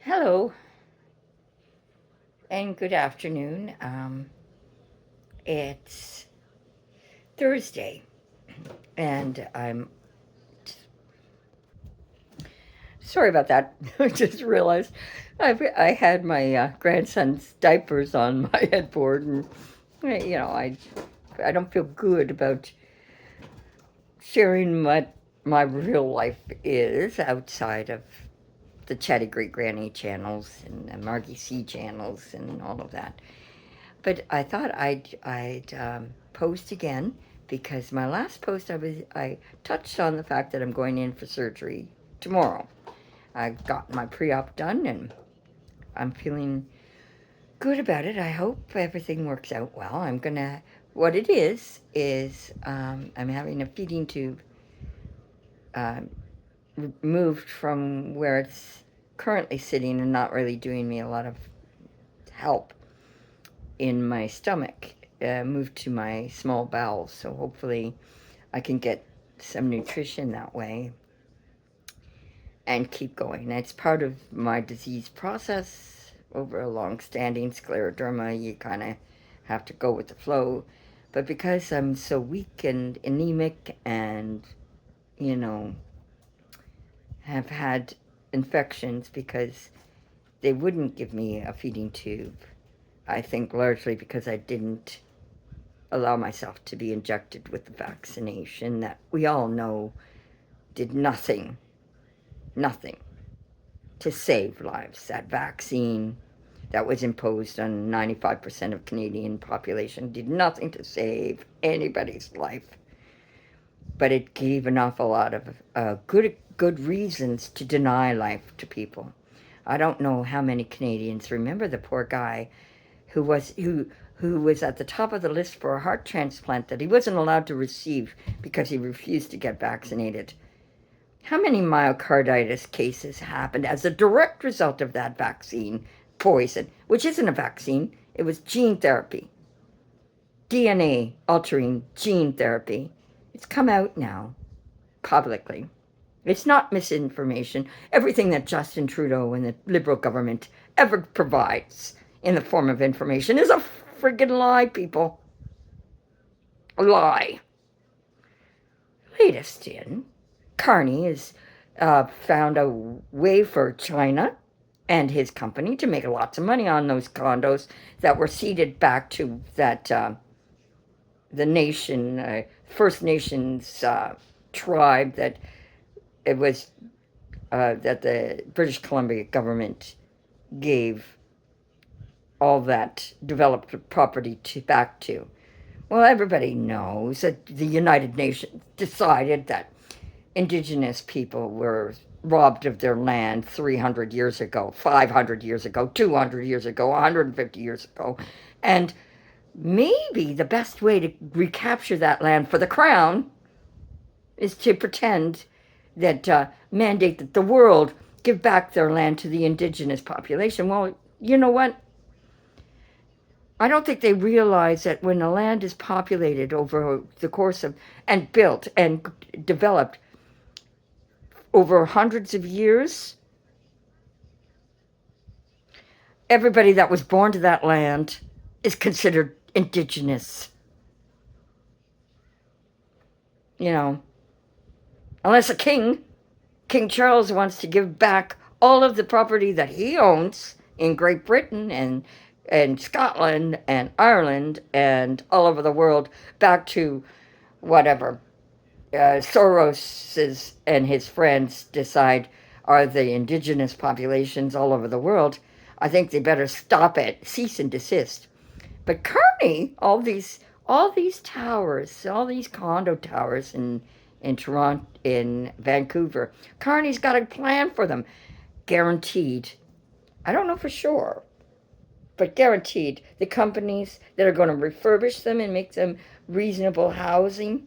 Hello and good afternoon. It's Thursday, and I'm sorry about that. I just realized I had my grandson's diapers on my headboard, and I don't feel good about sharing what my real life is outside of the Chatty Great Granny channels and the Margie C channels and all of that. But I thought I'd post again because my last post I touched on the fact that I'm going in for surgery tomorrow. I got my pre-op done and I'm feeling good about it. I hope everything works out well. What it is I'm having a feeding tube uh, moved from where it's currently sitting and not really doing me a lot of help in my stomach, moved to my small bowels. So hopefully I can get some nutrition that way and keep going. It's part of my disease process over a long-standing scleroderma. You kind of have to go with the flow. But because I'm so weak and anemic and, you know, have had infections because they wouldn't give me a feeding tube, I think largely because I didn't allow myself to be injected with the vaccination that we all know did nothing to save lives. That vaccine that was imposed on 95% of Canadian population did nothing to save anybody's life. But it gave an awful lot of good reasons to deny life to people. I don't know how many Canadians remember the poor guy who was at the top of the list for a heart transplant that he wasn't allowed to receive because he refused to get vaccinated. How many myocarditis cases happened as a direct result of that vaccine poison, which isn't a vaccine, it was gene therapy, DNA altering gene therapy. It's come out now publicly. It's not misinformation. Everything that Justin Trudeau and the Liberal government ever provides in the form of information is a friggin' lie, people. A lie. Latest in, Carney has found a way for China and his company to make lots of money on those condos that were ceded back to the nation, First Nations tribe that it was that the British Columbia government gave all that developed property back to. Well, everybody knows that the United Nations decided that Indigenous people were robbed of their land 300 years ago, 500 years ago, 200 years ago, 150 years ago. And maybe the best way to recapture that land for the crown is to pretend that, mandate that the world give back their land to the indigenous population. Well, you know what? I don't think they realize that when the land is populated over the course of, and built and developed over hundreds of years, everybody that was born to that land is considered indigenous. You know, unless King Charles wants to give back all of the property that he owns in Great Britain and Scotland and Ireland and all over the world back to whatever Soros and his friends decide are the indigenous populations all over the world. I think they better stop it, cease and desist. But Kearney, all these towers, all these condo towers in Toronto, in Vancouver, Kearney's got a plan for them, guaranteed. I don't know for sure, but guaranteed the companies that are going to refurbish them and make them reasonable housing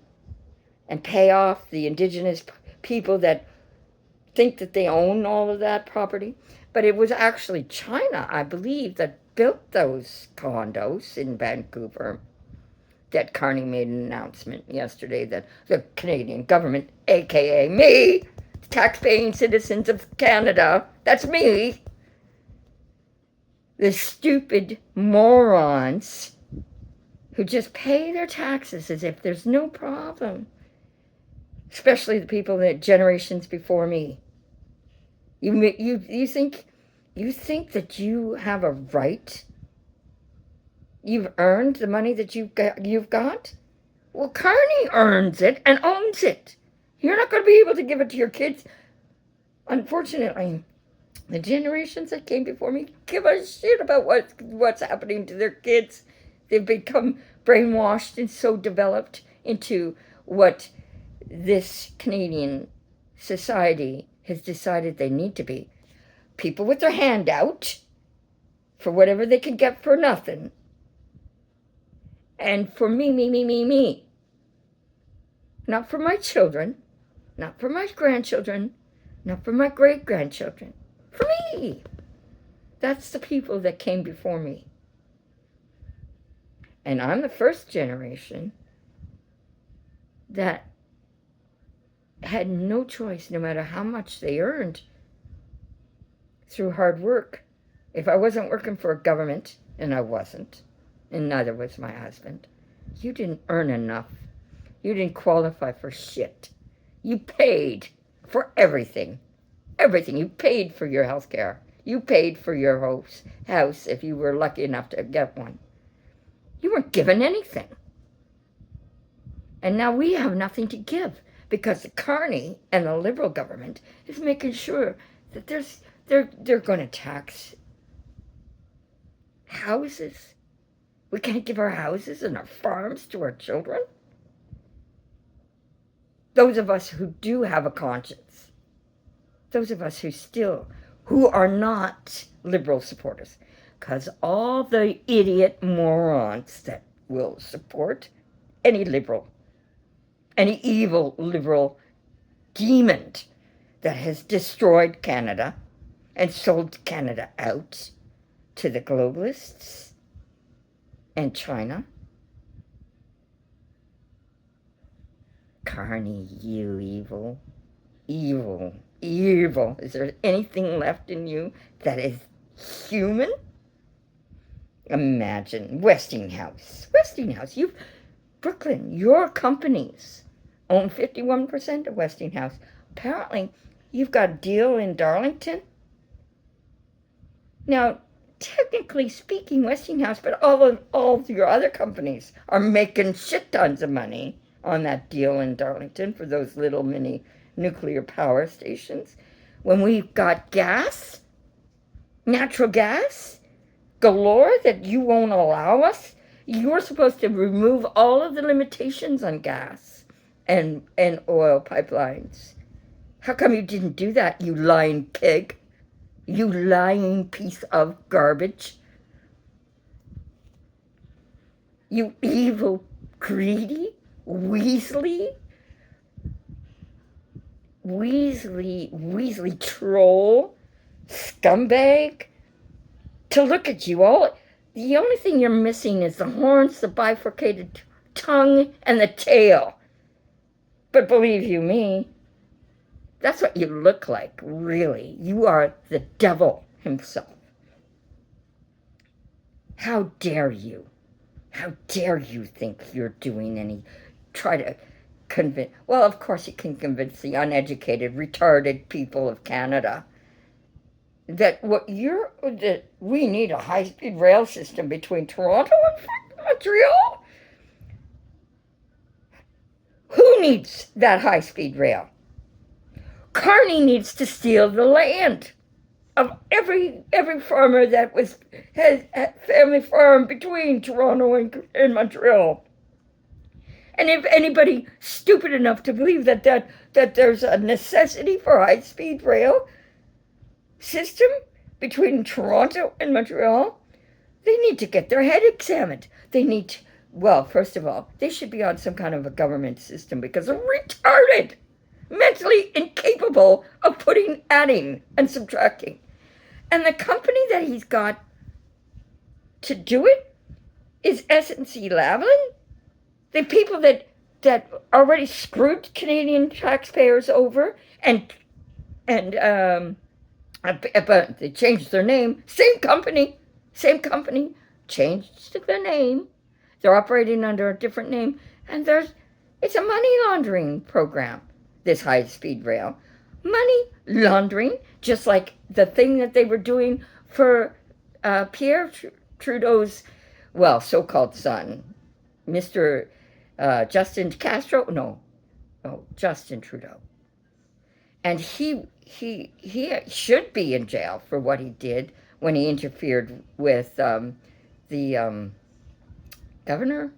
and pay off the indigenous people that think that they own all of that property. But it was actually China, I believe, that built those condos in Vancouver. That Carney made an announcement yesterday that the Canadian government, aka me, taxpaying citizens of Canada, that's me, The stupid morons who just pay their taxes as if there's no problem. Especially the people that generations before me. You think that you have a right? You've earned the money that you've got? Well, Carney earns it and owns it. You're not going to be able to give it to your kids. Unfortunately, the generations that came before me give a shit about what's happening to their kids. They've become brainwashed and so developed into what this Canadian society has decided they need to be. People with their hand out for whatever they can get for nothing. And for me. Not for my children, not for my grandchildren, not for my great-grandchildren. For me. That's the people that came before me. And I'm the first generation that had no choice, no matter how much they earned through hard work. If I wasn't working for a government, and I wasn't, and neither was my husband, you didn't earn enough. You didn't qualify for shit. You paid for everything. Everything. You paid for your health care. You paid for your house if you were lucky enough to get one. You weren't given anything. And now we have nothing to give because the Carney and the Liberal government is making sure that they're going to tax houses. We can't give our houses and our farms to our children. Those of us who do have a conscience, those of us who are not Liberal supporters, because all the idiot morons that will support any Liberal, any evil Liberal demon that has destroyed Canada and sold Canada out to the globalists and China. Carney, you evil. Is there anything left in you that is human? Imagine Westinghouse, Brooklyn, your companies own 51% of Westinghouse. Apparently, you've got a deal in Darlington. Now, technically speaking, Westinghouse, but all of your other companies are making shit tons of money on that deal in Darlington for those little mini nuclear power stations. When we've got gas, natural gas, galore that you won't allow us, you're supposed to remove all of the limitations on gas and oil pipelines. How come you didn't do that, you lying pig? You lying piece of garbage? You evil, greedy, Weasley troll, scumbag. To look at you all, the only thing you're missing is the horns, the bifurcated tongue, and the tail. But believe you me, that's what you look like, really. You are the devil himself. How dare you? How dare you think you're doing any, try to convince, well, of course you can convince the uneducated, retarded people of Canada that we need a high-speed rail system between Toronto and Montreal. Who needs that high-speed rail? Carney needs to steal the land of every farmer that has a family farm between Toronto and Montreal. And if anybody stupid enough to believe that there's a necessity for a high-speed rail system between Toronto and Montreal, they need to get their head examined. First of all, they should be on some kind of a government system because they're retarded, mentally incapable of adding and subtracting. And the company that he's got to do it is SNC-Lavalin. The people that already screwed Canadian taxpayers over but they changed their name. Same company, Same company, changed the name. They're operating under a different name, and it's a money laundering program, this high-speed rail. Money laundering, just like the thing that they were doing for Pierre Trudeau's, well, so-called son, Mr. Justin Castro, Justin Trudeau. And he should be in jail for what he did when he interfered with the governor,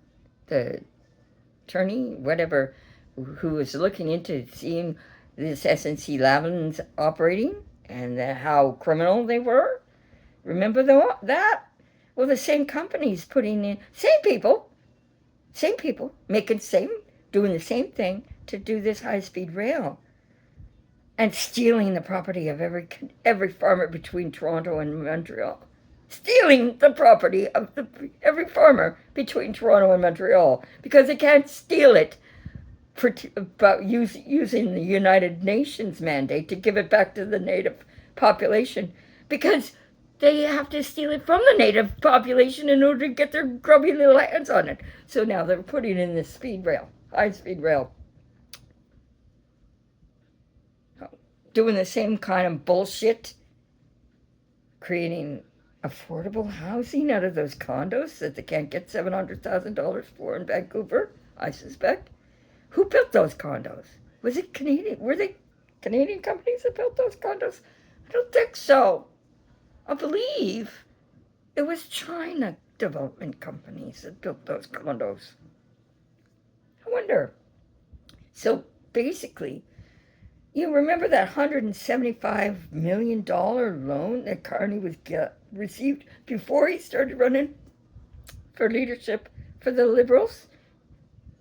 the attorney, whatever, who was looking into seeing this SNC Lavalins operating and how criminal they were. Remember that? Well, the same companies putting in, same people, doing the same thing to do this high-speed rail. And stealing the property of every farmer between Toronto and Montreal. Stealing the property of every farmer between Toronto and Montreal, because they can't steal it about using the United Nations mandate to give it back to the native population, because they have to steal it from the native population in order to get their grubby little hands on it. So now they're putting in this high-speed rail. Doing the same kind of bullshit, creating affordable housing out of those condos that they can't get $700,000 for in Vancouver, I suspect. Who built those condos? Was it Canadian? Were they Canadian companies that built those condos? I don't think so. I believe it was China development companies that built those condos. I wonder. So basically, you remember that $175 million loan that Carney received before he started running for leadership for the Liberals?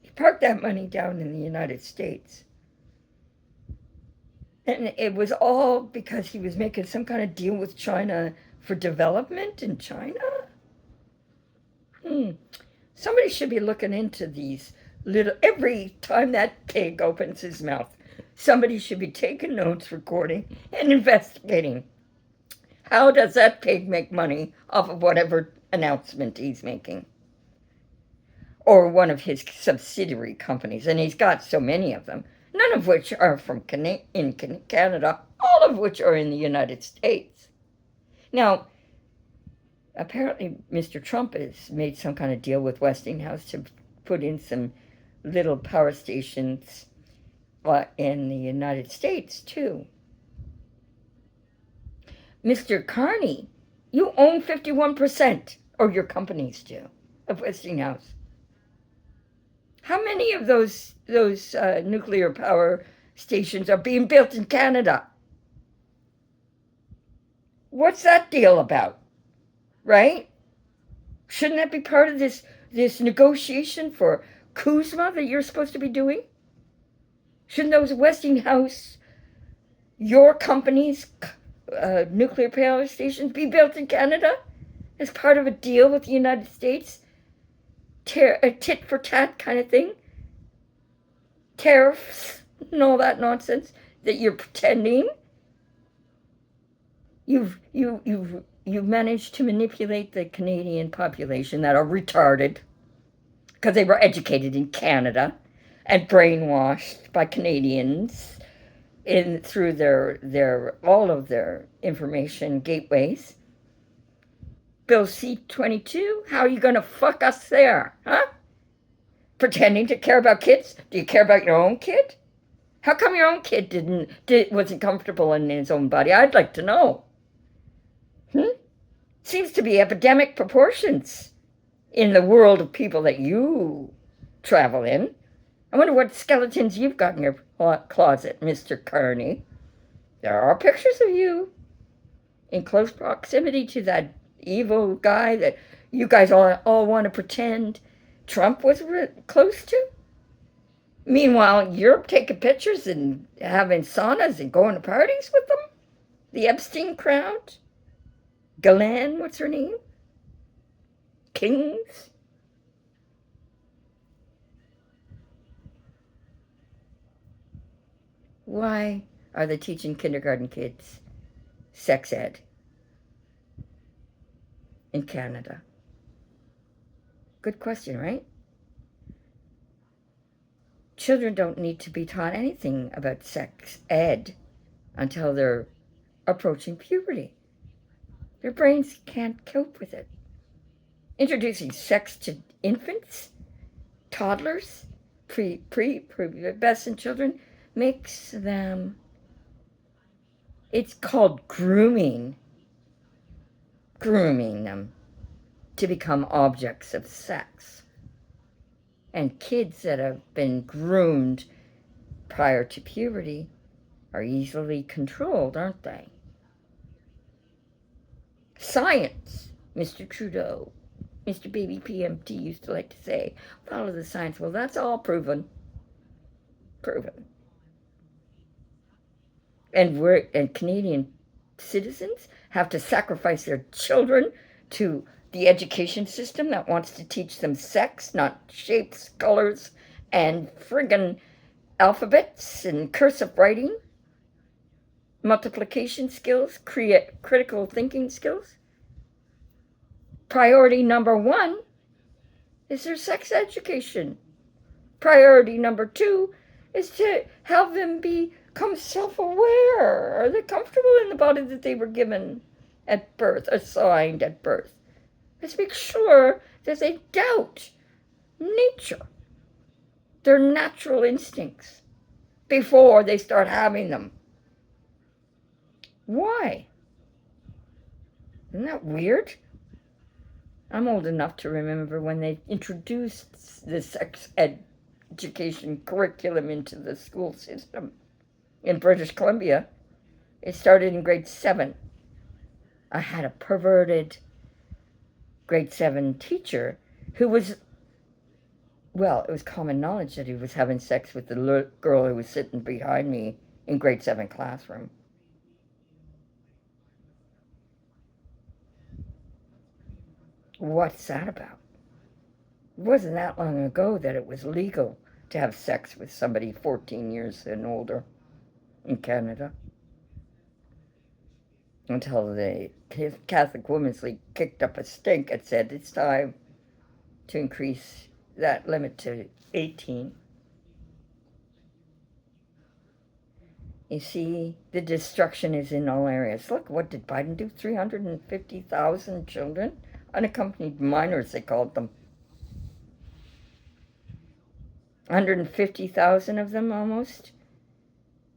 He parked that money down in the United States. And it was all because he was making some kind of deal with China for development in China? Somebody should be looking into these every time that pig opens his mouth. Somebody should be taking notes, recording, and investigating. How does that pig make money off of whatever announcement he's making? Or one of his subsidiary companies, and he's got so many of them, none of which are from in Canada, all of which are in the United States. Now, apparently Mr. Trump has made some kind of deal with Westinghouse to put in some little power stations in the United States, too. Mr. Carney, you own 51%, or your companies do, of Westinghouse. How many of those nuclear power stations are being built in Canada? What's that deal about? Right? Shouldn't that be part of this negotiation for CUSMA that you're supposed to be doing? Shouldn't those Westinghouse, your company's nuclear power stations be built in Canada as part of a deal with the United States? A tit-for-tat kind of thing? Tariffs and all that nonsense that you're pretending? You've managed to manipulate the Canadian population that are retarded because they were educated in Canada and brainwashed by Canadians through all of their information gateways. Bill C-22, how are you going to fuck us there, huh? Pretending to care about kids? Do you care about your own kid? How come your own kid wasn't comfortable in his own body? I'd like to know. Seems to be epidemic proportions in the world of people that you travel in. I wonder what skeletons you've got in your closet, Mr. Carney. There are pictures of you in close proximity to that evil guy that you guys all want to pretend Trump was close to. Meanwhile, you're taking pictures and having saunas and going to parties with them. The Epstein crowd. Ghislaine, what's her name? Kings. Why are they teaching kindergarten kids sex ed in Canada? Good question, right? Children don't need to be taught anything about sex ed until they're approaching puberty. Their brains can't cope with it. Introducing sex to infants, toddlers, prepubescent children makes them, it's called grooming them to become objects of sex. And kids that have been groomed prior to puberty are easily controlled, aren't they? Science, Mr. Trudeau, Mr. Baby PMT used to like to say, follow the science. Well, that's all proven. And Canadian citizens have to sacrifice their children to the education system that wants to teach them sex, not shapes, colors, and friggin' alphabets and cursive writing, multiplication skills, critical thinking skills. Priority number 1 is their sex education. Priority number 2 is to help them become self-aware. Are they comfortable in the body that they were given at birth, assigned at birth? Let's make sure that they doubt nature, their natural instincts, before they start having them. Why? Isn't that weird? I'm old enough to remember when they introduced the sex education curriculum into the school system in British Columbia. It started in grade 7. I had a perverted grade 7 teacher who was, well, it was common knowledge that he was having sex with the girl who was sitting behind me in grade 7 classroom. What's that about? It wasn't that long ago that it was legal to have sex with somebody 14 years and older in Canada. Until the Catholic Women's League kicked up a stink and said it's time to increase that limit to 18. You see, the destruction is in all areas. Look, what did Biden do? 350,000 children? Unaccompanied minors, they called them. 150,000 of them almost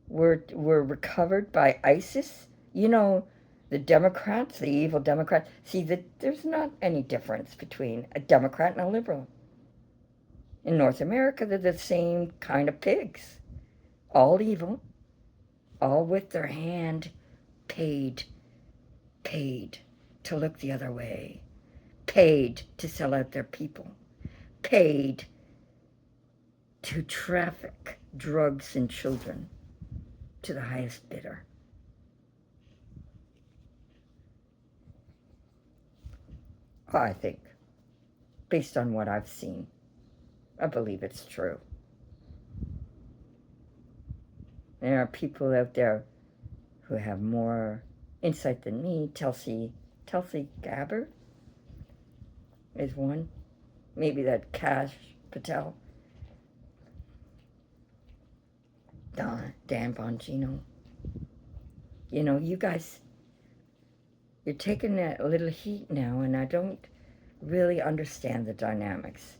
were recovered by ISIS. You know, the Democrats, the evil Democrats. See, there's not any difference between a Democrat and a liberal. In North America, they're the same kind of pigs. All evil, all with their hand paid to look the other way, paid to sell out their people, paid to traffic drugs and children to the highest bidder. I think, based on what I've seen, I believe it's true. There are people out there who have more insight than me. Tulsi Gabbard is one. Maybe that Kash Patel. Dan Bongino. You know, you guys, you're taking a little heat now, and I don't really understand the dynamics.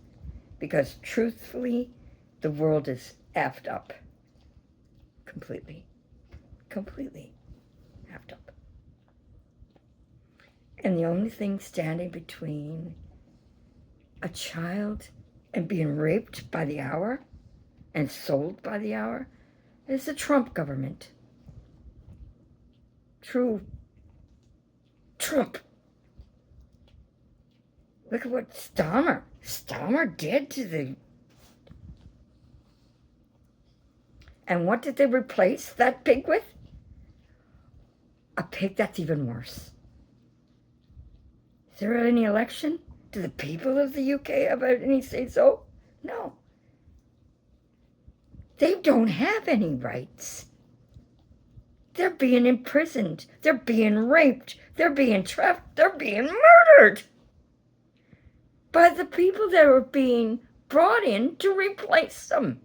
Because truthfully, the world is effed up. Completely effed up. And the only thing standing between a child and being raped by the hour and sold by the hour is the Trump government. True Trump. Look at what Dahmer did to the... And what did they replace that pig with? A pig that's even worse. Is there any election? Do the people of the UK have any say so? No. They don't have any rights. They're being imprisoned. They're being raped. They're being trapped. They're being murdered. by the people that are being brought in to replace them.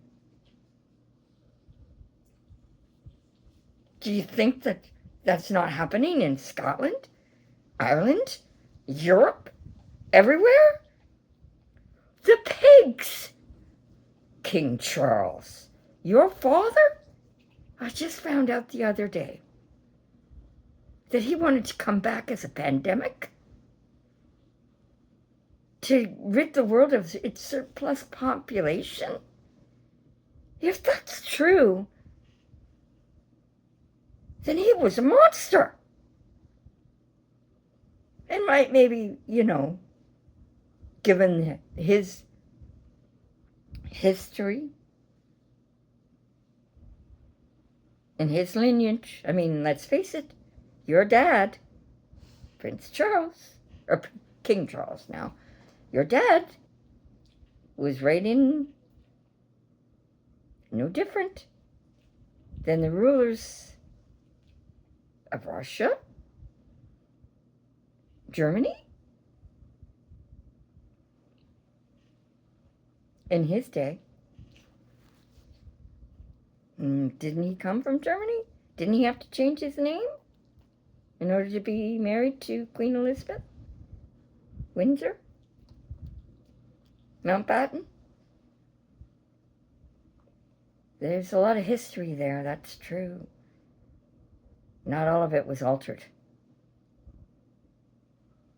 Do you think that that's not happening in Scotland, Ireland, Europe, everywhere? The pigs! King Charles, your father? I just found out the other day that he wanted to come back as a pandemic to rid the world of its surplus population. If that's true, then he was a monster. And maybe, given his history and his lineage, I mean, let's face it, your dad, Prince Charles, or King Charles now, your dad was reigning no different than the rulers of Russia, Germany, in his day. Didn't he come from Germany? Didn't he have to change his name in order to be married to Queen Elizabeth? Windsor? Mountbatten? There's a lot of history there, that's true. Not all of it was altered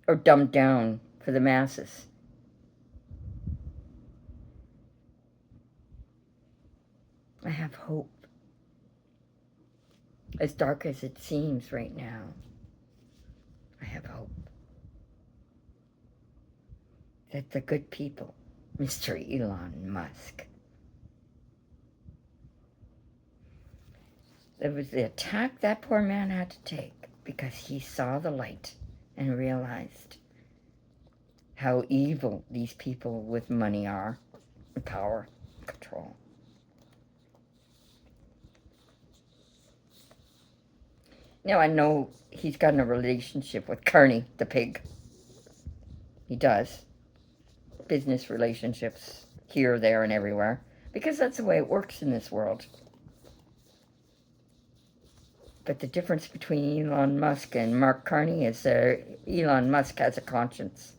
or dumbed down for the masses. I have hope. As dark as it seems right now, I have hope that the good people, Mr. Elon Musk, there was the attack that poor man had to take because he saw the light and realized how evil these people with money are, and power, and control. Now, I know he's got a relationship with Kearney, the pig. He does. Business relationships here, there, and everywhere. Because that's the way it works in this world. But the difference between Elon Musk and Mark Carney is that Elon Musk has a conscience.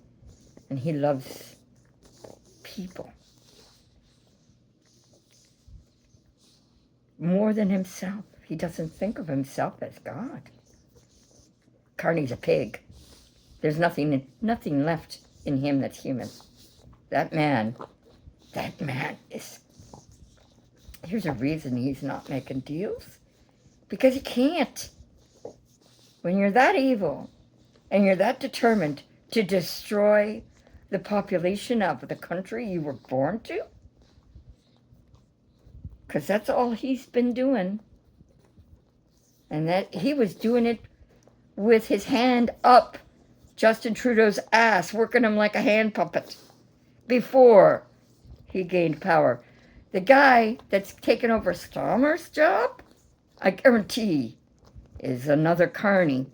And he loves people. More than himself. He doesn't think of himself as God. Carney's a pig. There's nothing left in him that's human. That man is... Here's a reason he's not making deals. Because he can't. When you're that evil and you're that determined to destroy the population of the country you were born to, because that's all he's been doing. And that he was doing it with his hand up Justin Trudeau's ass, working him like a hand puppet before he gained power. The guy that's taken over Starmer's job, I guarantee, is another Carney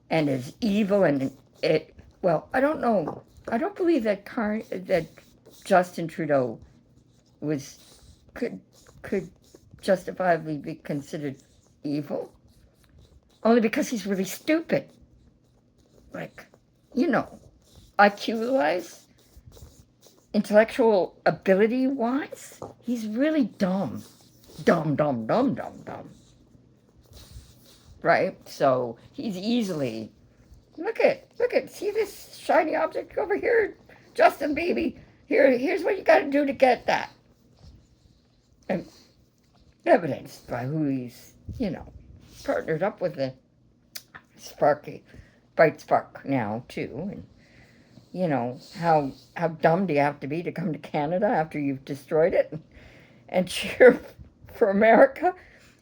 and is evil and it. Well, I don't know. I don't believe that Justin Trudeau could justifiably be considered evil, only because he's really stupid. Like, IQ-wise, intellectual ability-wise, he's really dumb. Dumb. Right? So he's easily, look at, see this shiny object over here? Justin, baby, here's what you gotta do to get that. And evidenced by who he's, partnered up with the Brightspark now, too. And, how dumb do you have to be to come to Canada after you've destroyed it and cheer for America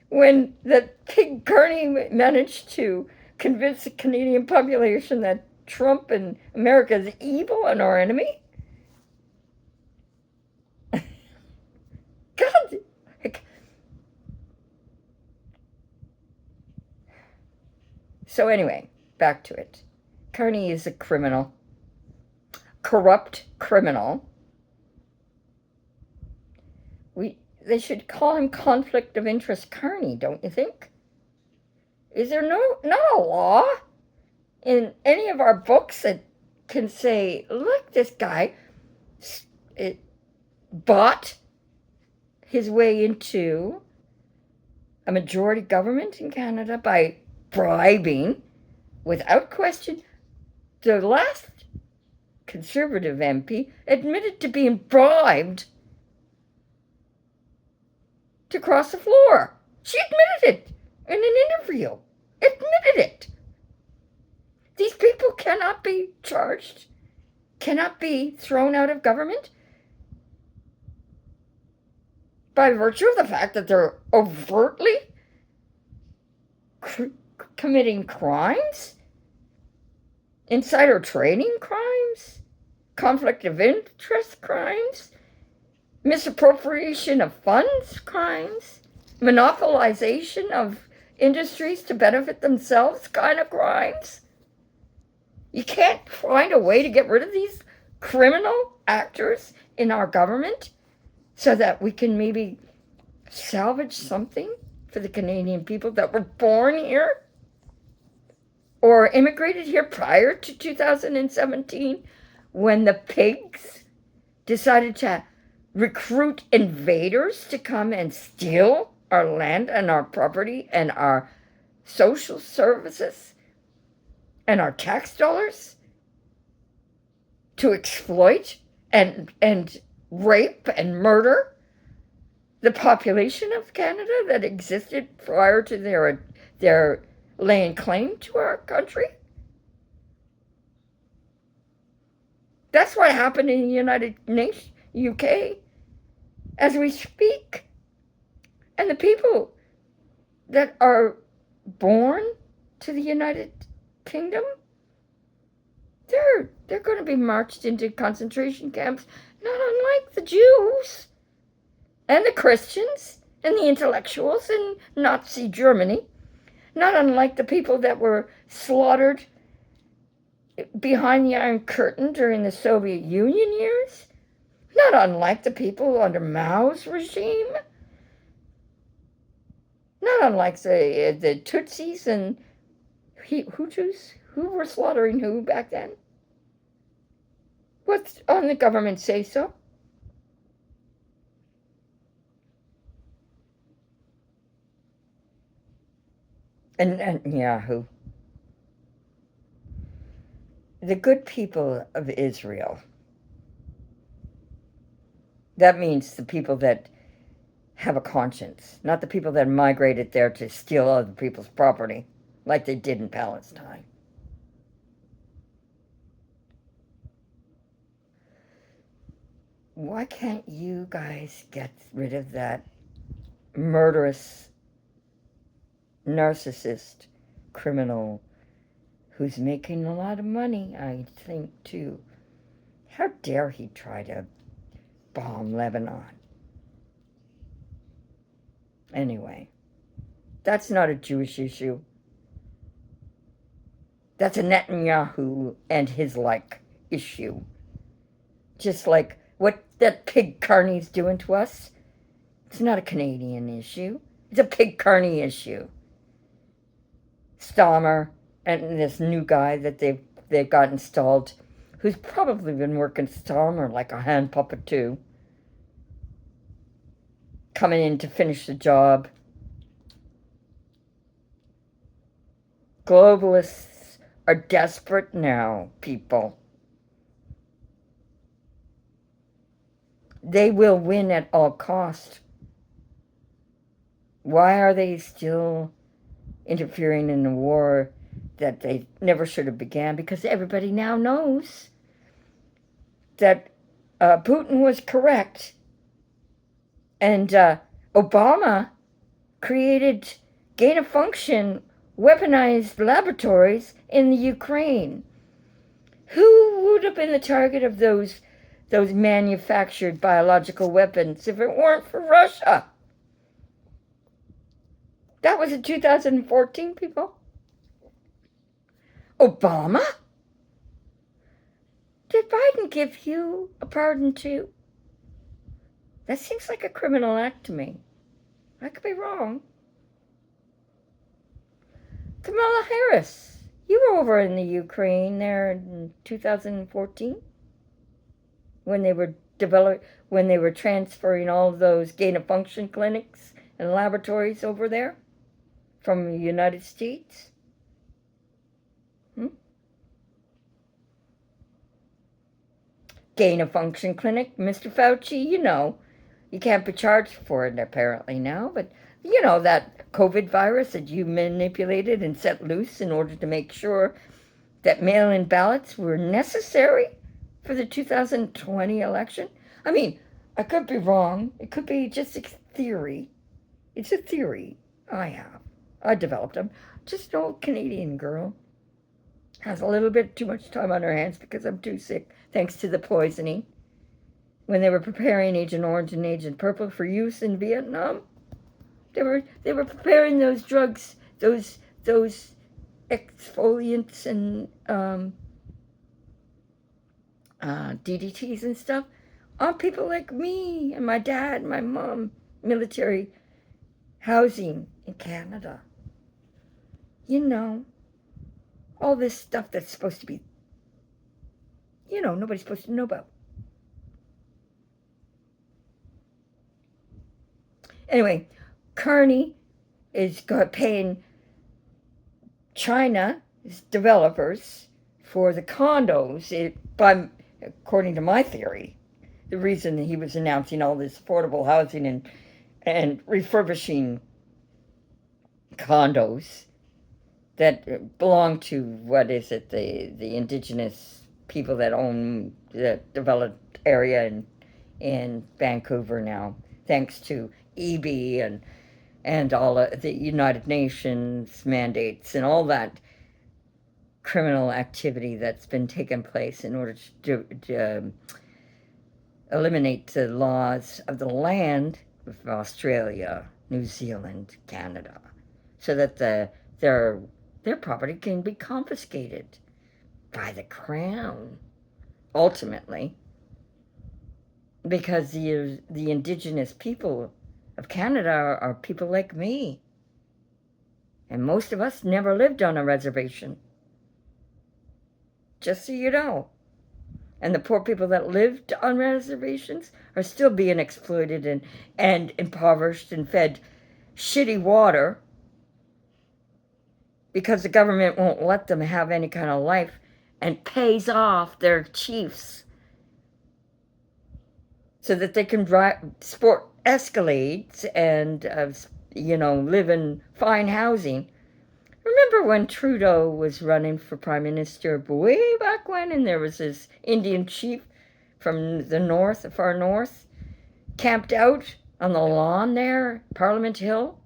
when the pig Carney managed to convince the Canadian population that Trump and America is evil and our enemy? God, so anyway, back to it. Carney is a criminal. corrupt criminal. They should call him conflict of interest Carney, don't you think? Is there not a law in any of our books that can say, look, this guy bought his way into a majority government in Canada by bribing, without question? The last Conservative MP admitted to being bribed to cross the floor. She admitted it in an interview. Admitted it. These people cannot be charged, cannot be thrown out of government by virtue of the fact that they're overtly committing crimes, insider trading crimes, conflict of interest crimes, misappropriation of funds crimes, monopolization of industries to benefit themselves kind of crimes. You can't find a way to get rid of these criminal actors in our government so that we can maybe salvage something for the Canadian people that were born here or immigrated here prior to 2017 when the pigs decided to recruit invaders to come and steal our land and our property and our social services and our tax dollars to exploit and rape and murder the population of Canada that existed prior to their laying claim to our country? That's what happened in the United Nations, UK, as we speak. And the people that are born to the United Kingdom, they're going to be marched into concentration camps, not unlike the Jews and the Christians and the intellectuals in Nazi Germany, not unlike the people that were slaughtered behind the Iron Curtain during the Soviet Union years, not unlike the people under Mao's regime, not unlike the Tutsis and Hutus who were slaughtering who back then. What's on the government say so? And Netanyahu, the good people of Israel, that means the people that have a conscience, not the people that migrated there to steal other people's property like they did in Palestine. Why can't you guys get rid of that murderous narcissist criminal who's making a lot of money, I think, too? How dare he try to bomb Lebanon? Anyway, that's not a Jewish issue. That's a Netanyahu and his like issue. Just like what that pig Carney's doing to us. It's not a Canadian issue. It's a pig Carney issue. Stammer and this new guy that they've got installed, who's probably been working Stammer like a hand puppet too, coming in to finish the job. Globalists are desperate now, people. They will win at all cost. Why are they still interfering in a war that they never should have began? Because everybody now knows that Putin was correct. And Obama created gain-of-function weaponized laboratories in the Ukraine. Who would have been the target of those manufactured biological weapons if it weren't for Russia? That was in 2014, people. Obama? Did Biden give you a pardon too? That seems like a criminal act to me. I could be wrong. Kamala Harris, you were over in the Ukraine there in 2014 when they were transferring all of those gain of function clinics and laboratories over there from the United States. Gain of function clinic, Mr. Fauci, you can't be charged for it apparently now, but that COVID virus that you manipulated and set loose in order to make sure that mail-in ballots were necessary for the 2020 election. I mean, I could be wrong. It could be just a theory. It's a theory I developed them. Just an old Canadian girl. Has a little bit too much time on her hands because I'm too sick, thanks to the poisoning. When they were preparing Agent Orange and Agent Purple for use in Vietnam, they were preparing those drugs, those exfoliants and DDTs and stuff on people like me and my dad and my mom, military housing in Canada. All this stuff that's supposed to be, nobody's supposed to know about. Anyway, Carney is paying China's developers for the condos. According to my theory, the reason that he was announcing all this affordable housing and refurbishing condos that belong to, the indigenous people that own the developed area in Vancouver now, thanks to EB and all of the United Nations mandates and all that criminal activity that's been taking place in order to eliminate the laws of the land of Australia, New Zealand, Canada, so that their property can be confiscated by the Crown, ultimately, because the indigenous people of Canada are people like me, and most of us never lived on a reservation, just so you know. And the poor people that lived on reservations are still being exploited and impoverished and fed shitty water because the government won't let them have any kind of life and pays off their chiefs so that they can sport Escalades and, live in fine housing. Remember when Trudeau was running for Prime Minister way back when, and there was this Indian chief from the north, the far north, camped out on the lawn there, Parliament Hill,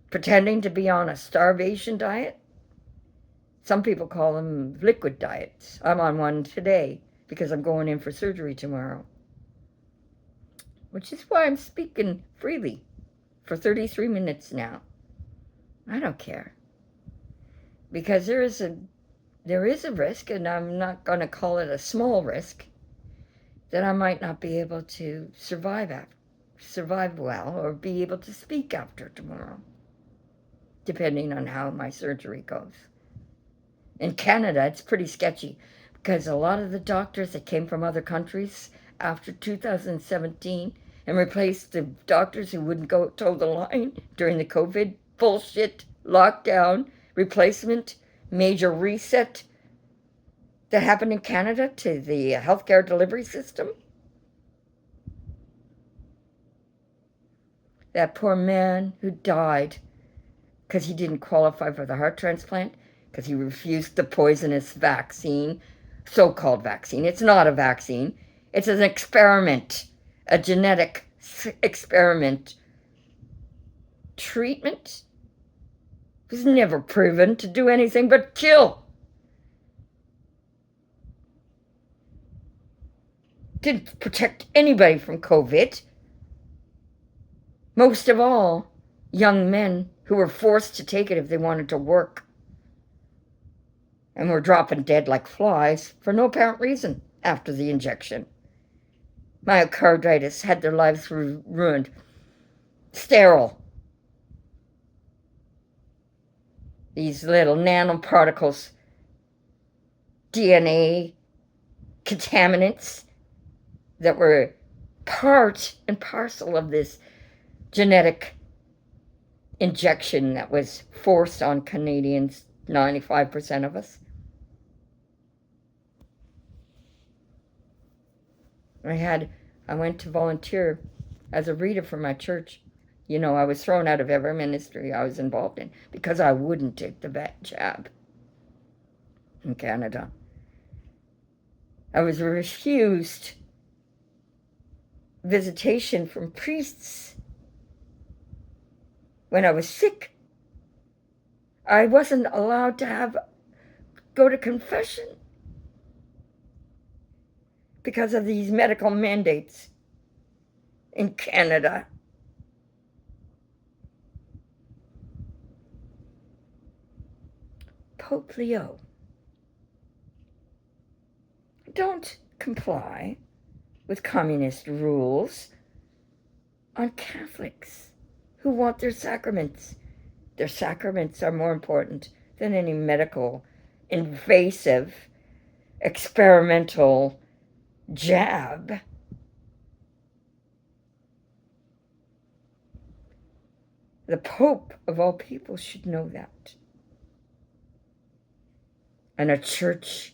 pretending to be on a starvation diet? Some people call them liquid diets. I'm on one today because I'm going in for surgery tomorrow, which is why I'm speaking freely for 33 minutes now. I don't care. Because there is a risk, and I'm not going to call it a small risk, that I might not be able to survive well or be able to speak after tomorrow, depending on how my surgery goes. In Canada, it's pretty sketchy because a lot of the doctors that came from other countries after 2017 and replaced the doctors who wouldn't toe the line during the COVID bullshit lockdown replacement major reset that happened in Canada to the healthcare delivery system. That poor man who died because he didn't qualify for the heart transplant because he refused the poisonous vaccine, so-called vaccine. It's not a vaccine. It's an experiment, a genetic experiment. Treatment was never proven to do anything but kill. Didn't protect anybody from COVID. Most of all, young men who were forced to take it if they wanted to work and were dropping dead like flies for no apparent reason. after the injection. Myocarditis, had their lives ruined. Sterile. These little nanoparticles, DNA contaminants that were part and parcel of this genetic injection that was forced on Canadians, 95% of us. I went to volunteer as a reader for my church. You know, I was thrown out of every ministry I was involved in because I wouldn't take the jab in Canada. I was refused visitation from priests when I was sick. I wasn't allowed to go to confession because of these medical mandates in Canada. Pope Leo, don't comply with communist rules on Catholics who want their sacraments. Their sacraments are more important than any medical, invasive, experimental jab. The Pope, of all people, should know that. And a church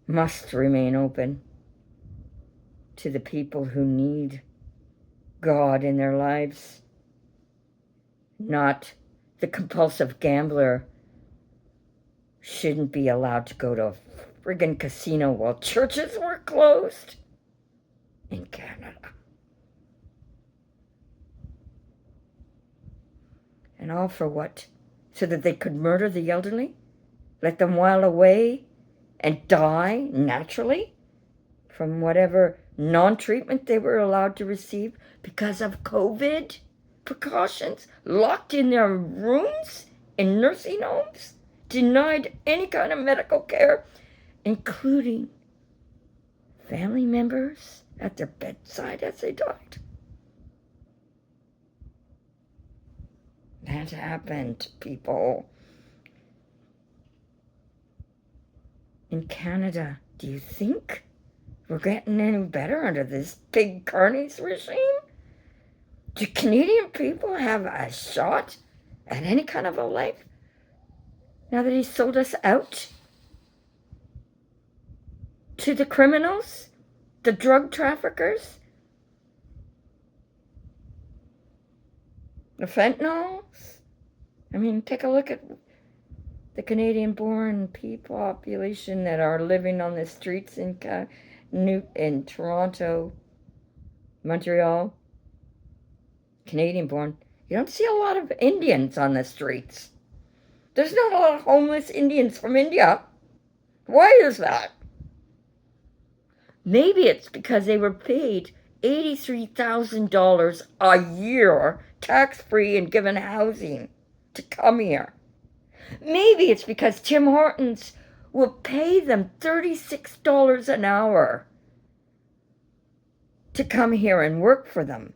must remain open to the people who need God in their lives, not the compulsive gambler shouldn't be allowed to go to a friggin' casino while churches were closed in Canada. And all for what? So that they could murder the elderly? Let them while away and die naturally from whatever non-treatment they were allowed to receive because of COVID precautions, locked in their rooms in nursing homes, denied any kind of medical care, including family members at their bedside as they died. That happened, people. In Canada, do you think we're getting any better under this Pig Carney's regime? Do Canadian people have a shot at any kind of a life now that he's sold us out to the criminals, the drug traffickers, the fentanyls? I mean, take a look at the Canadian-born population that are living on the streets in Toronto, Montreal. Canadian-born. You don't see a lot of Indians on the streets. There's not a lot of homeless Indians from India. Why is that? Maybe it's because they were paid $83,000 a year, tax-free, and given housing to come here. Maybe it's because Tim Hortons will pay them $36 an hour to come here and work for them.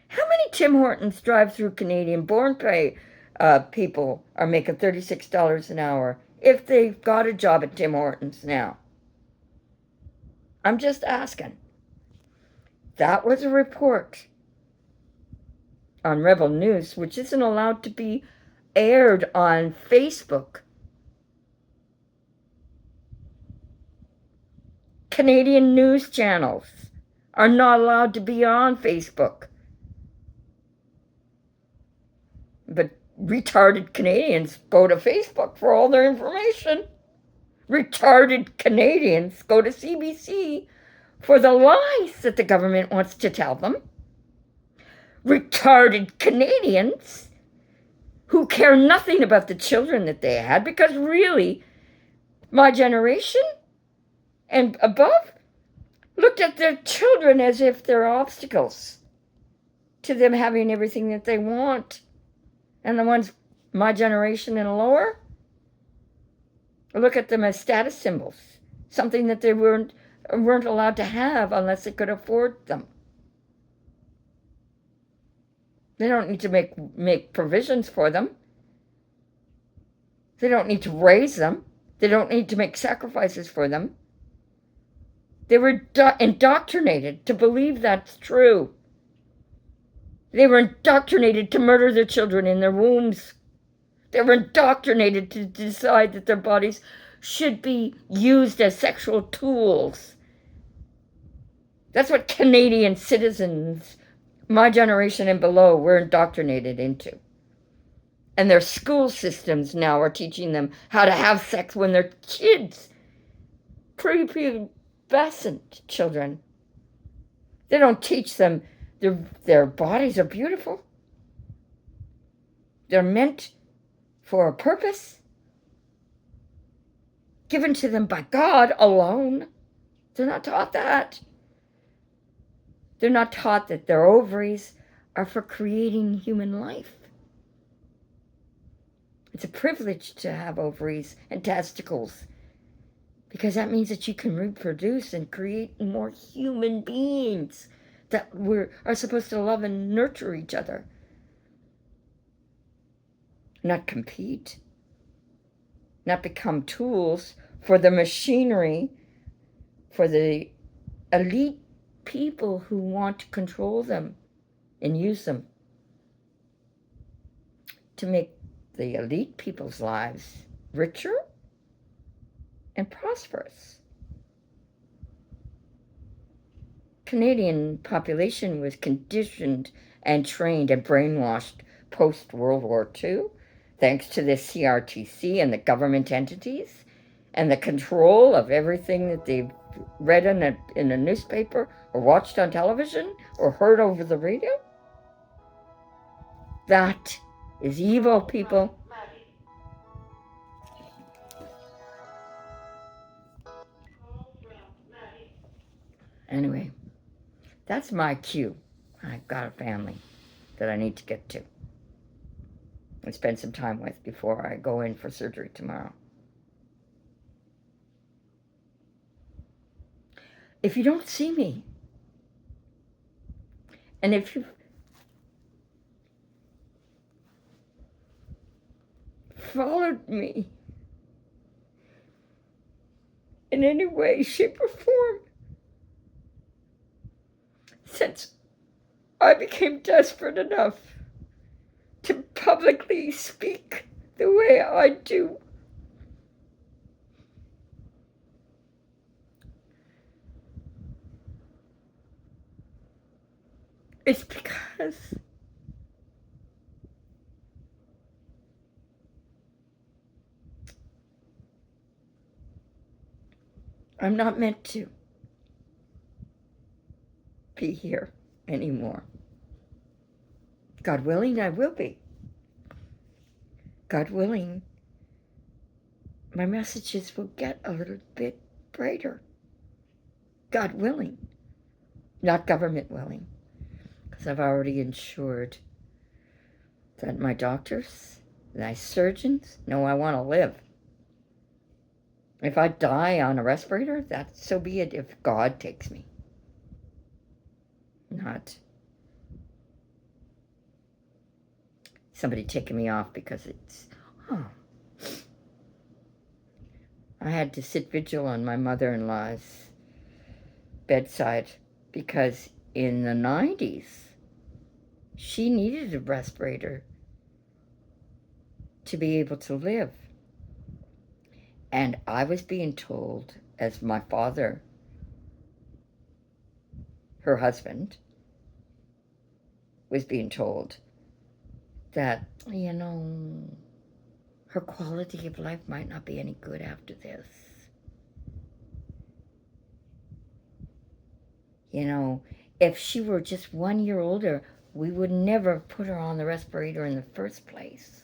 How many Tim Hortons drive-through Canadian-born people are making $36 an hour if they've got a job at Tim Hortons now? I'm just asking. That was a report on Rebel News, which isn't allowed to be aired on Facebook. Canadian news channels are not allowed to be on Facebook. But retarded Canadians go to Facebook for all their information. Retarded Canadians go to CBC for the lies that the government wants to tell them. Retarded Canadians who care nothing about the children that they had, because really, my generation and above looked at their children as if they're obstacles to them having everything that they want. And the ones, my generation and lower, look at them as status symbols. something that they weren't allowed to have unless they could afford them. They don't need to make provisions for them. They don't need to raise them. They don't need to make sacrifices for them. They were indoctrinated to believe that's true. They were indoctrinated to murder their children in their wombs. They were indoctrinated to decide that their bodies should be used as sexual tools. That's what Canadian citizens, my generation and below, were indoctrinated into. And their school systems now are teaching them how to have sex when they're kids. Prepubescent children. They don't teach them their bodies are beautiful. They're meant for a purpose given to them by God alone. They're not taught that. They're not taught that their ovaries are for creating human life. It's a privilege to have ovaries and testicles because that means that you can reproduce and create more human beings that are supposed to love and nurture each other, not compete, not become tools for the machinery, for the elite people who want to control them and use them to make the elite people's lives richer and prosperous. Canadian population was conditioned and trained and brainwashed post-World War II, thanks to the CRTC and the government entities, and the control of everything that they've read in a newspaper or watched on television or heard over the radio. That is evil, people. Anyway, that's my cue. I've got a family that I need to get to and spend some time with before I go in for surgery tomorrow. If you don't see me, and if you followed me in any way, shape, or form, since I became desperate enough to publicly speak the way I do, it's because I'm not meant to be here anymore. God willing, I will be. God willing, my messages will get a little bit brighter. God willing, not government willing, because I've already ensured that my doctors, my surgeons know I want to live. If I die on a respirator, that's so be it if God takes me. Not somebody taking me off because it's, I had to sit vigil on my mother-in-law's bedside because in the 90s, she needed a respirator to be able to live. And I was being told, as my father, her husband, was being told that, her quality of life might not be any good after this. If she were just 1 year older, we would never have put her on the respirator in the first place.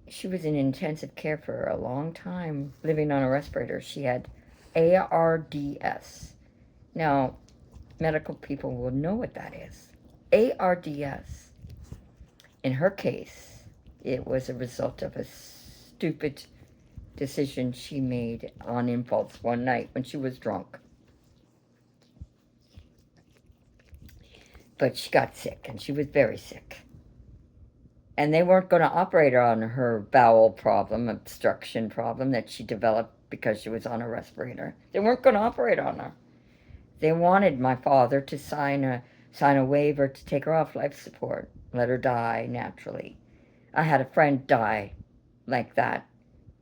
She was in intensive care for a long time, living on a respirator. She had ARDS. Now, medical people will know what that is. ARDS. In her case, it was a result of a stupid decision she made on impulse one night when she was drunk. But she got sick, and she was very sick. And they weren't going to operate on her bowel problem, obstruction problem that she developed because she was on a respirator. They weren't going to operate on her. They wanted my father to sign a waiver to take her off life support, let her die naturally. I had a friend die like that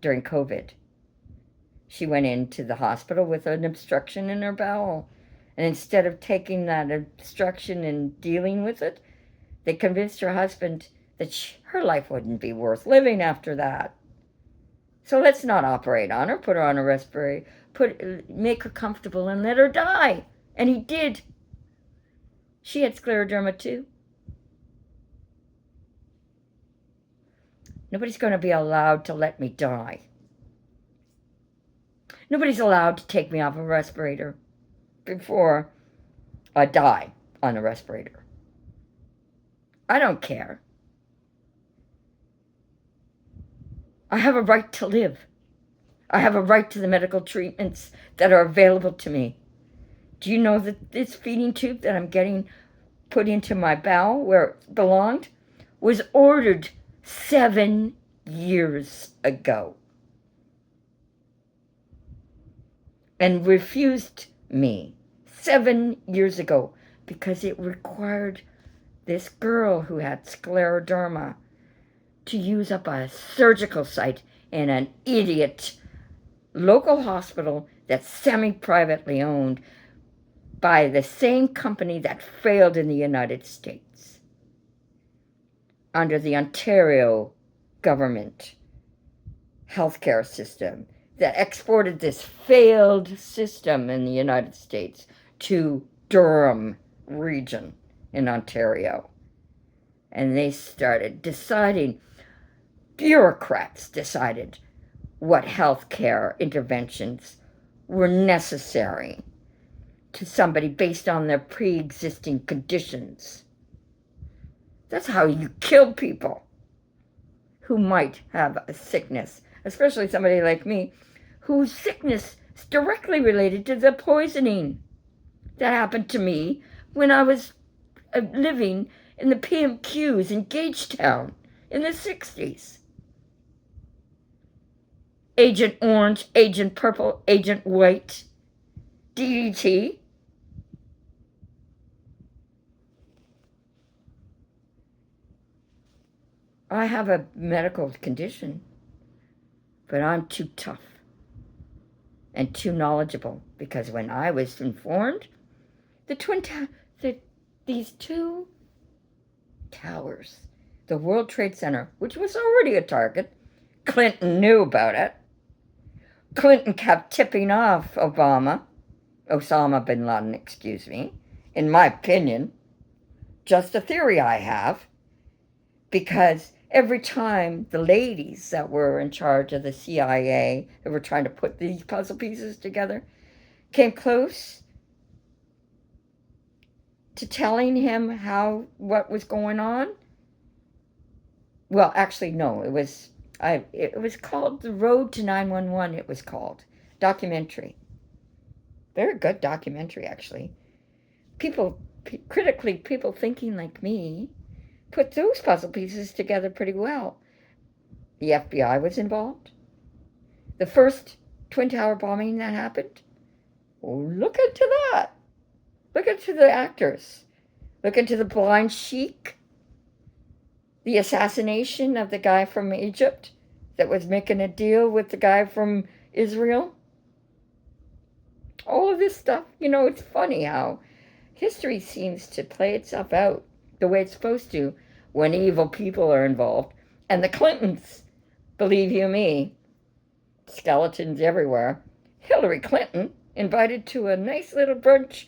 during COVID. She went into the hospital with an obstruction in her bowel. And instead of taking that obstruction and dealing with it, they convinced her husband that her life wouldn't be worth living after that. So let's not operate on her, put her on a respirator, make her comfortable and let her die. And he did. She had scleroderma too. Nobody's going to be allowed to let me die. Nobody's allowed to take me off a respirator before I die on a respirator. I don't care. I have a right to live. I have a right to the medical treatments that are available to me. Do you know that this feeding tube that I'm getting put into my bowel where it belonged was ordered 7 years ago and refused me 7 years ago because it required this girl who had scleroderma to use up a surgical site in an idiot local hospital that's semi-privately owned by the same company that failed in the United States under the Ontario government healthcare system that exported this failed system in the United States to Durham region in Ontario. And they started deciding, bureaucrats decided what healthcare interventions were necessary to somebody based on their pre-existing conditions. That's how you kill people who might have a sickness, especially somebody like me, whose sickness is directly related to the poisoning that happened to me when I was living in the PMQs in Gagetown in the 60s. Agent Orange, Agent Purple, Agent White, DDT. I have a medical condition, but I'm too tough and too knowledgeable because when I was informed, these two towers, the World Trade Center, which was already a target, Clinton knew about it. Clinton kept tipping off Osama bin Laden, in my opinion, just a theory I have, because every time the ladies that were in charge of the CIA, that were trying to put these puzzle pieces together, came close to telling him what was going on. Well, actually, no, it was called The Road to 911, it was called. Documentary. Very good documentary, actually. People thinking like me put those puzzle pieces together pretty well. The FBI was involved. The first Twin Tower bombing that happened, look into that. Look into the actors. Look into the Blind Sheik. The assassination of the guy from Egypt that was making a deal with the guy from Israel. All of this stuff, it's funny how history seems to play itself out the way it's supposed to when evil people are involved. And the Clintons, believe you me, skeletons everywhere. Hillary Clinton invited to a nice little brunch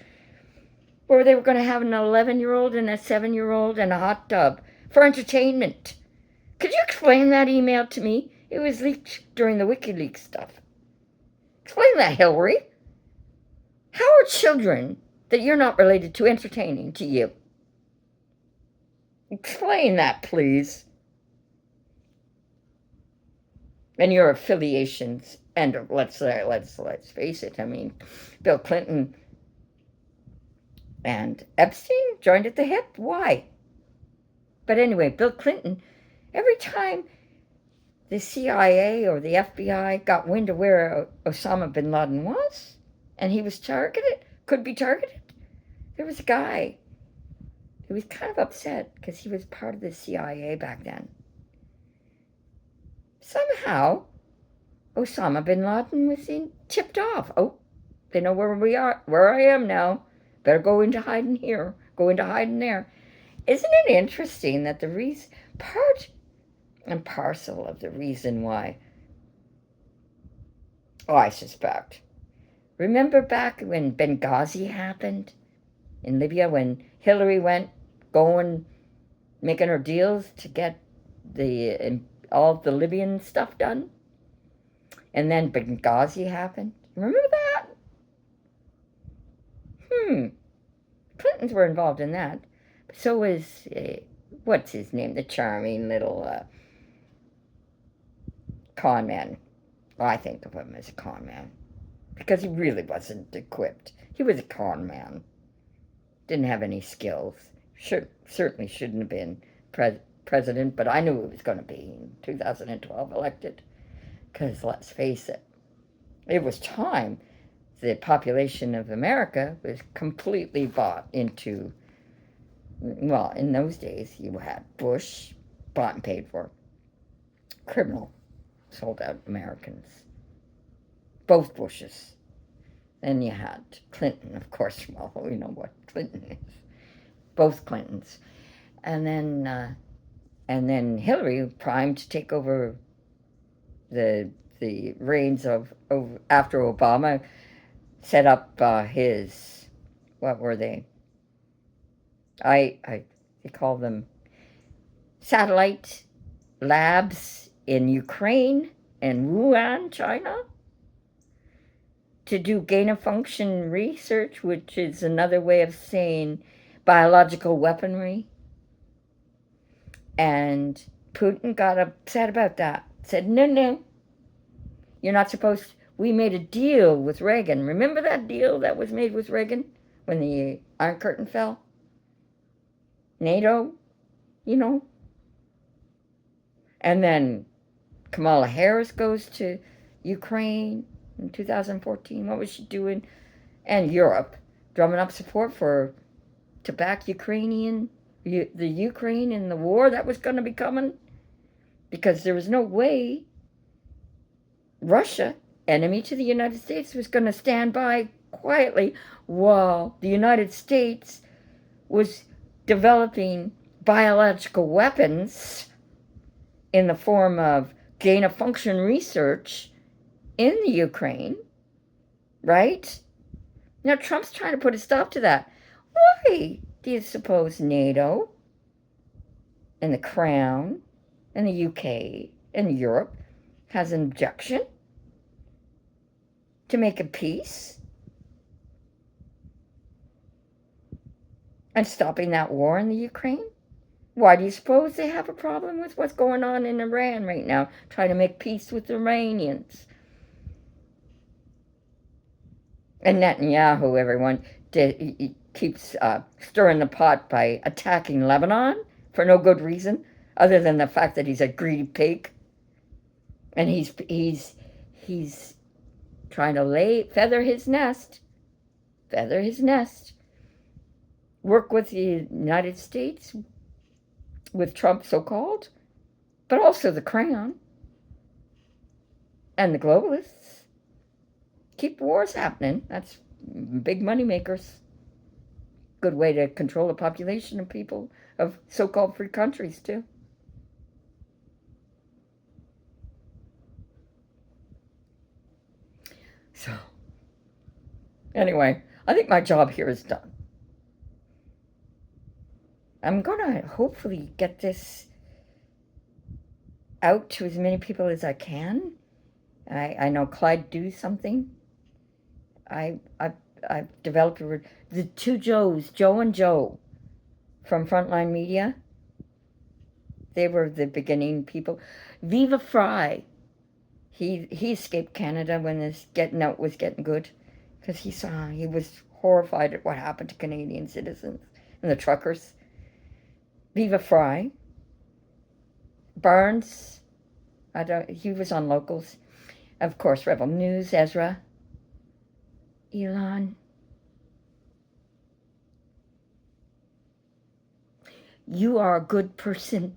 where they were going to have an 11-year-old and a 7-year-old and a hot tub for entertainment. Could you explain that email to me? It was leaked during the WikiLeaks stuff. Explain that, Hillary. How are children that you're not related to entertaining to you? Explain that, please. and your affiliations. And let's face it. I mean, Bill Clinton and Epstein joined at the hip. Why? But anyway, Bill Clinton, every time the CIA or the FBI got wind of where Osama bin Laden was, and he was targeted, could be targeted, there was a guy who was kind of upset because he was part of the CIA back then. Somehow, Osama bin Laden was tipped off. Oh, they know where I am now. Better go into hiding here, go into hiding there. Isn't it interesting that the reason, part and parcel of the reason why, I suspect. Remember back when Benghazi happened in Libya, when Hillary went going, making her deals to get all the Libyan stuff done? And then Benghazi happened. Remember that? Clintons were involved in that. So was, what's his name? The charming little con man. I think of him as a con man. Because he really wasn't equipped. He was a con man. Didn't have any skills. Certainly shouldn't have been president, but I knew he was going to be in 2012 elected. Because let's face it, it was time. The population of America was completely bought into, well, in those days you had Bush, bought and paid for, criminal, sold out Americans. Both Bushes. Then you had Clinton, of course. Well, we know what Clinton is. Both Clintons. And then Hillary, primed to take over the reins of after Obama, set up his, what were they? They call them satellite labs in Ukraine and Wuhan, China, to do gain-of-function research, which is another way of saying biological weaponry. And Putin got upset about that. Said, no, you're not supposed to. We made a deal with Reagan. Remember that deal that was made with Reagan when the Iron Curtain fell? NATO, you know. And then Kamala Harris goes to Ukraine in 2014. What was she doing? And Europe, drumming up support to back the Ukraine in the war that was going to be coming, because there was no way Russia, enemy to the United States, was going to stand by quietly while the United States was developing biological weapons in the form of gain-of-function research in the Ukraine, right? Now Trump's trying to put a stop to that. Why do you suppose NATO and the Crown and the UK and Europe has an objection to make a peace and stopping that war in the Ukraine? Why do you suppose they have a problem with what's going on in Iran right now, trying to make peace with the Iranians? And Netanyahu, everyone, keeps stirring the pot by attacking Lebanon for no good reason, other than the fact that he's a greedy pig. And he's trying to feather his nest, work with the United States, with Trump so-called, but also the Crown and the globalists. Keep wars happening. That's big money makers. Good way to control the population of people of so-called free countries, too. So, anyway, I think my job here is done. I'm going to hopefully get this out to as many people as I can. I know Clyde Do Something. I've developed the two Joes, Joe and Joe, from Frontline Media. They were the beginning people. Viva Fry He escaped Canada when this getting out was getting good, because he was horrified at what happened to Canadian citizens and the truckers. Viva Fry, Barnes, he was on Locals, of course. Rebel News, Ezra, Elon. You are a good person.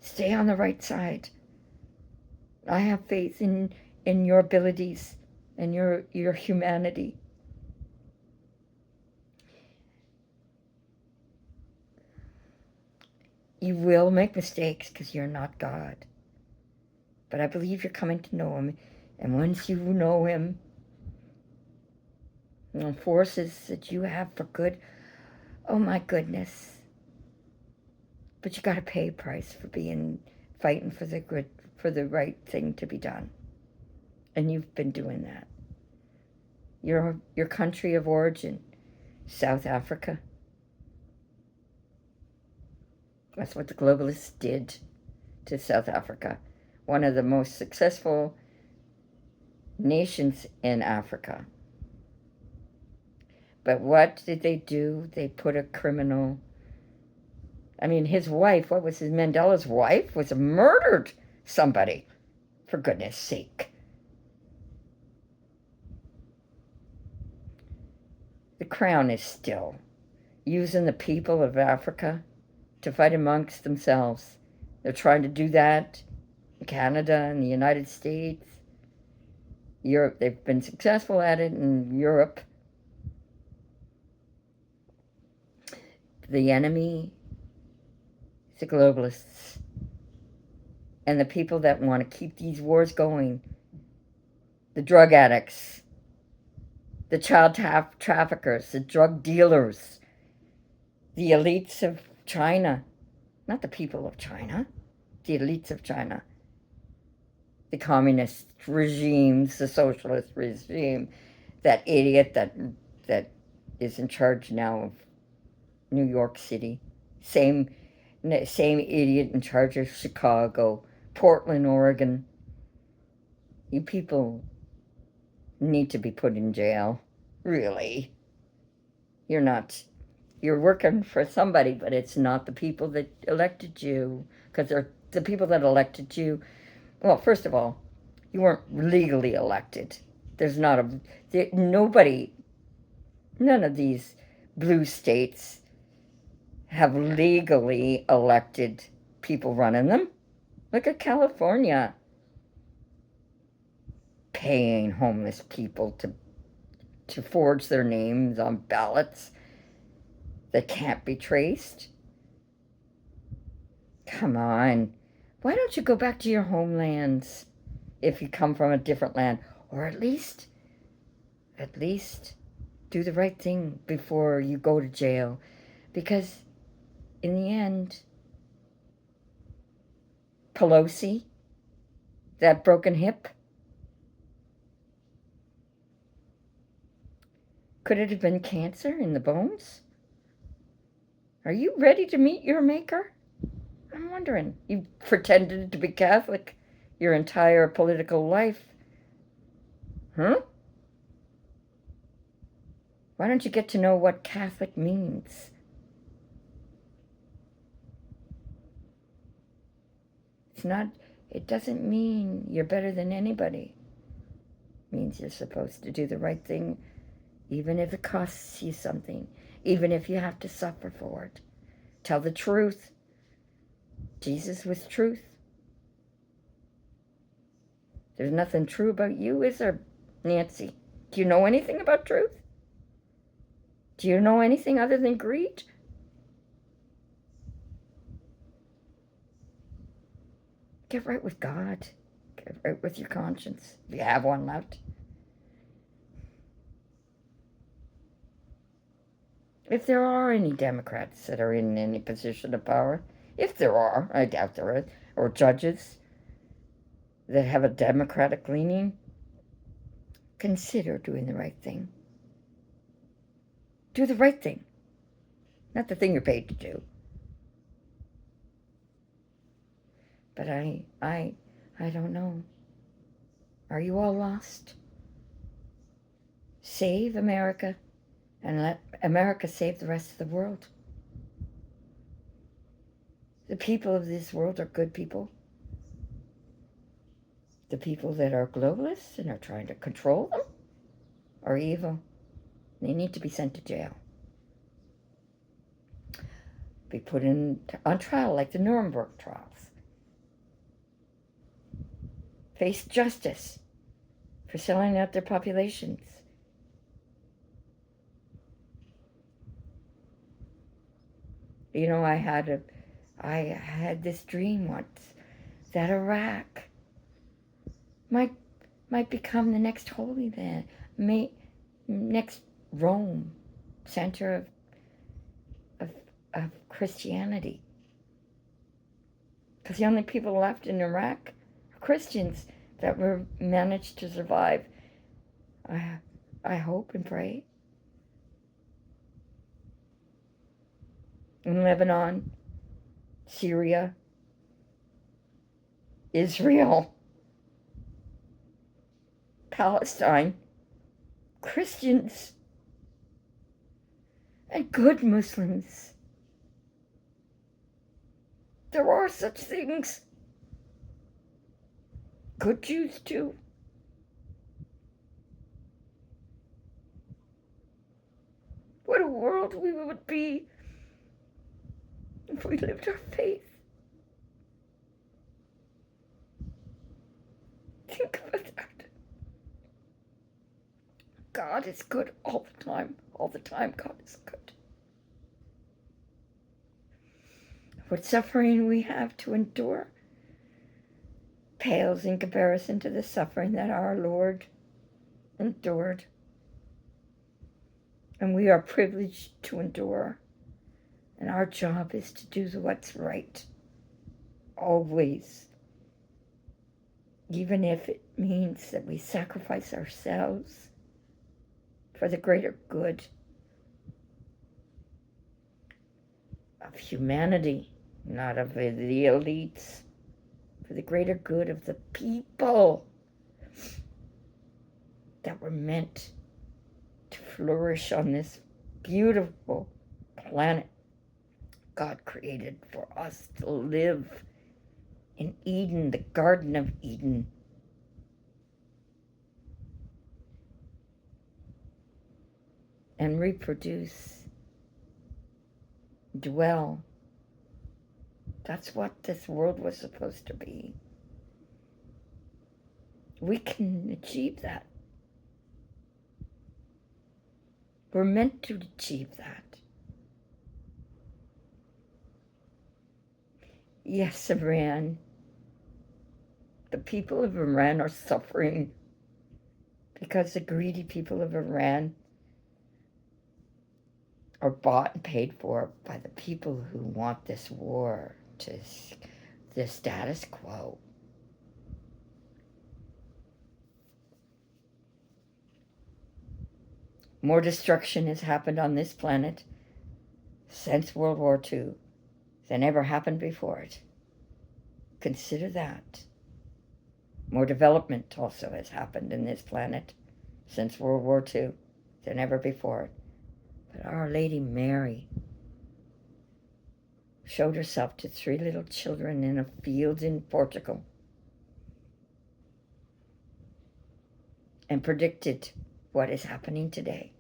Stay on the right side. I have faith in your abilities and your humanity. You will make mistakes because you're not God. But I believe you're coming to know him. And once you know him, the forces that you have for good, oh my goodness. But you got to pay a price for fighting for the good, for the right thing to be done. And you've been doing that. Your country of origin, South Africa. That's what the globalists did to South Africa. One of the most successful nations in Africa. But what did they do? They put a criminal... I mean, his wife, what was his... Mandela's wife was murdered somebody, for goodness sake. The Crown is still using the people of Africa to fight amongst themselves. They're trying to do that in Canada and the United States. Europe, they've been successful at it in Europe. The enemy is the globalists and the people that want to keep these wars going. The drug addicts, the child traffickers, the drug dealers, the elites of China, not the people of China, the elites of China, the communist regimes, the socialist regime, that idiot that is in charge now of New York City, same idiot in charge of Chicago, Portland, Oregon. You people need to be put in jail. Really. You're working for somebody, but it's not the people that elected you. Because they're the people that elected you. Well, first of all, you weren't legally elected. None of these blue states have legally elected people running them. Look at California. Paying homeless people to forge their names on ballots that can't be traced. Come on. Why don't you go back to your homelands if you come from a different land? Or at least do the right thing before you go to jail. Because in the end, Pelosi, that broken hip, could it have been cancer in the bones? Are you ready to meet your maker? I'm wondering. You pretended to be Catholic your entire political life. Huh? Why don't you get to know what Catholic means? It doesn't mean you're better than anybody. It means you're supposed to do the right thing, even if it costs you something, even if you have to suffer for it. Tell the truth. Jesus was truth. There's nothing true about you, is there, Nancy? Do you know anything about truth? Do you know anything other than greed? Get right with God. Get right with your conscience, if you have one left. If there are any Democrats that are in any position of power, if there are, I doubt there are, or judges that have a Democratic leaning, consider doing the right thing. Do the right thing, not the thing you're paid to do. But I don't know. Are you all lost? Save America and let America save the rest of the world. The people of this world are good people. The people that are globalists and are trying to control them are evil. They need to be sent to jail. Be put on trial like the Nuremberg trials. Face justice for selling out their populations. You know, I had this dream once that Iraq might become the next Holy Land, next Rome, center of Christianity. Because the only people left in Iraq are Christians that were managed to survive. I hope and pray. In Lebanon, Syria, Israel, Palestine, Christians, and good Muslims. There are such things. Good Jews too. What a world we would be if we lived our faith. Think about that. God is good all the time. All the time, God is good. What suffering we have to endure pales in comparison to the suffering that our Lord endured. And we are privileged to endure. And our job is to do what's right. Always. Even if it means that we sacrifice ourselves for the greater good of humanity, not of the elites, for the greater good of the people that were meant to flourish on this beautiful planet God created for us to live in Eden, the Garden of Eden. And reproduce, dwell. That's what this world was supposed to be. We can achieve that. We're meant to achieve that. Yes, Iran. The people of Iran are suffering because the greedy people of Iran are bought and paid for by the people who want this war to the status quo. More destruction has happened on this planet since World War II than ever happened before it. Consider that. More development also has happened in this planet since World War II than ever before it. But Our Lady Mary showed herself to 3 little children in a field in Portugal and predicted what is happening today.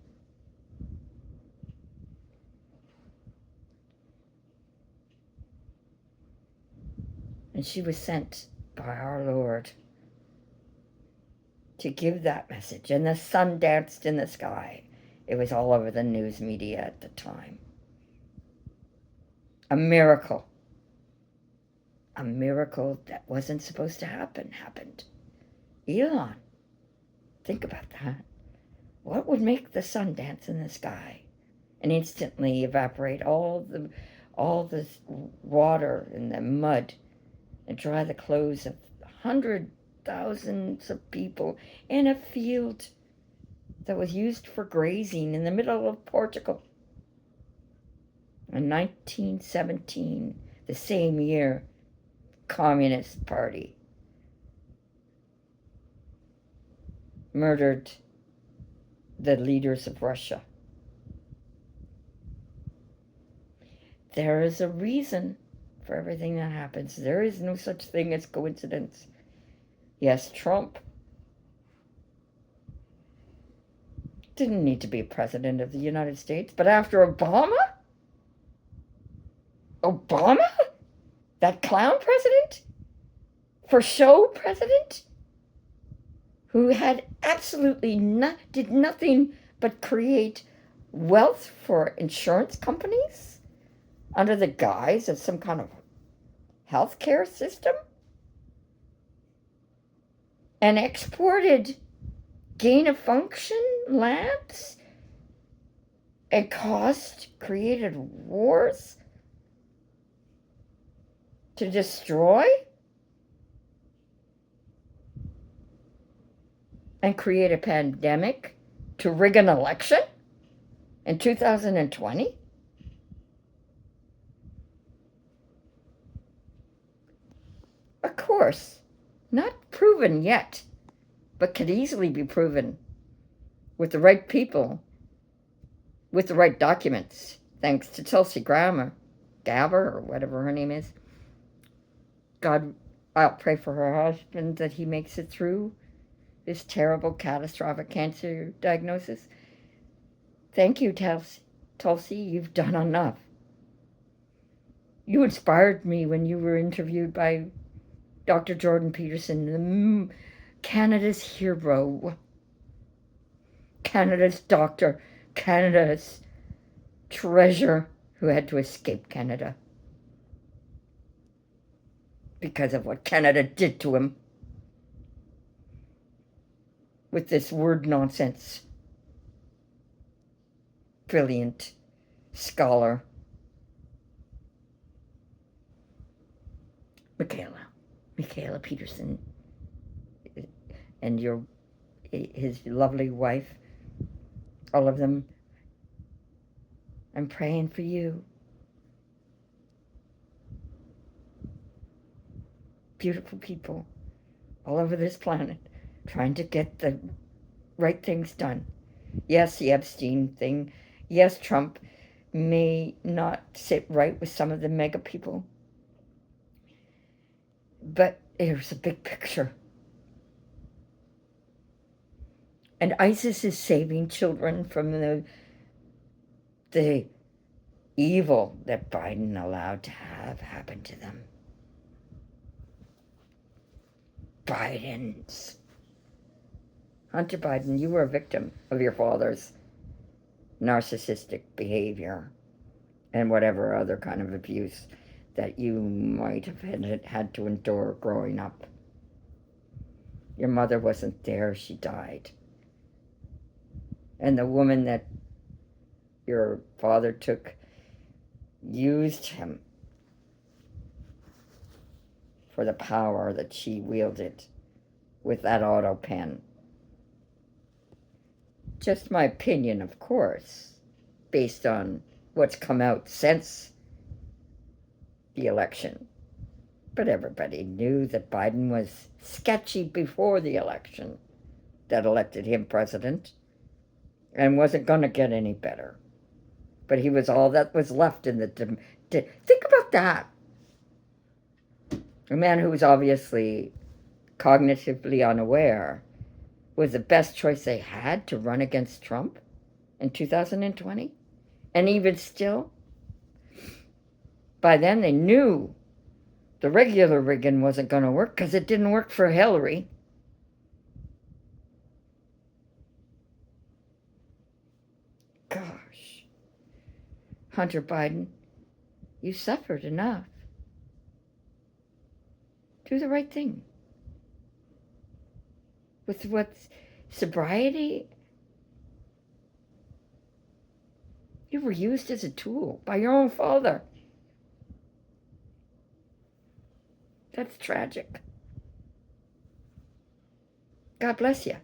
And she was sent by our Lord to give that message. And the sun danced in the sky. It was all over the news media at the time. A miracle. A miracle that wasn't supposed to happen happened. Elon, think about that. What would make the sun dance in the sky and instantly evaporate all the water and the mud and dry the clothes of thousands of people in a field that was used for grazing in the middle of Portugal? In 1917, the same year, Communist Party murdered the leaders of Russia. There is a reason for everything that happens. There is no such thing as coincidence. Yes, Trump didn't need to be president of the United States, but after Obama, that clown president, for show president, who had absolutely did nothing but create wealth for insurance companies under the guise of some kind of healthcare system, and exported gain-of-function labs and created wars to destroy and create a pandemic to rig an election in 2020? Of course, not proven yet, but could easily be proven with the right people, with the right documents, thanks to Tulsi Gabbard, or whatever her name is. God, I'll pray for her husband that he makes it through this terrible, catastrophic cancer diagnosis. Thank you, Tulsi. You've done enough. You inspired me when you were interviewed by Dr. Jordan Peterson, Canada's hero, Canada's doctor, Canada's treasure, who had to escape Canada because of what Canada did to him with this word nonsense. Brilliant scholar. Michaela Peterson, and his lovely wife, all of them. I'm praying for you. Beautiful people all over this planet trying to get the right things done. Yes, the Epstein thing. Yes, Trump may not sit right with some of the mega people. But there's a big picture. And ISIS is saving children from the evil that Biden allowed to have happen to them. Hunter Biden, you were a victim of your father's narcissistic behavior and whatever other kind of abuse that you might have had to endure growing up. Your mother wasn't there, she died. And the woman that your father took used him for the power that she wielded with that auto pen. Just my opinion, of course, based on what's come out since the election. But everybody knew that Biden was sketchy before the election that elected him president and wasn't going to get any better. But he was all that was left in the... think about that. A man who was obviously cognitively unaware was the best choice they had to run against Trump in 2020. And even still, by then they knew the regular rigging wasn't going to work because it didn't work for Hillary. Gosh. Hunter Biden, you suffered enough. Do the right thing. With what's sobriety, you were used as a tool by your own father. That's tragic. God bless you.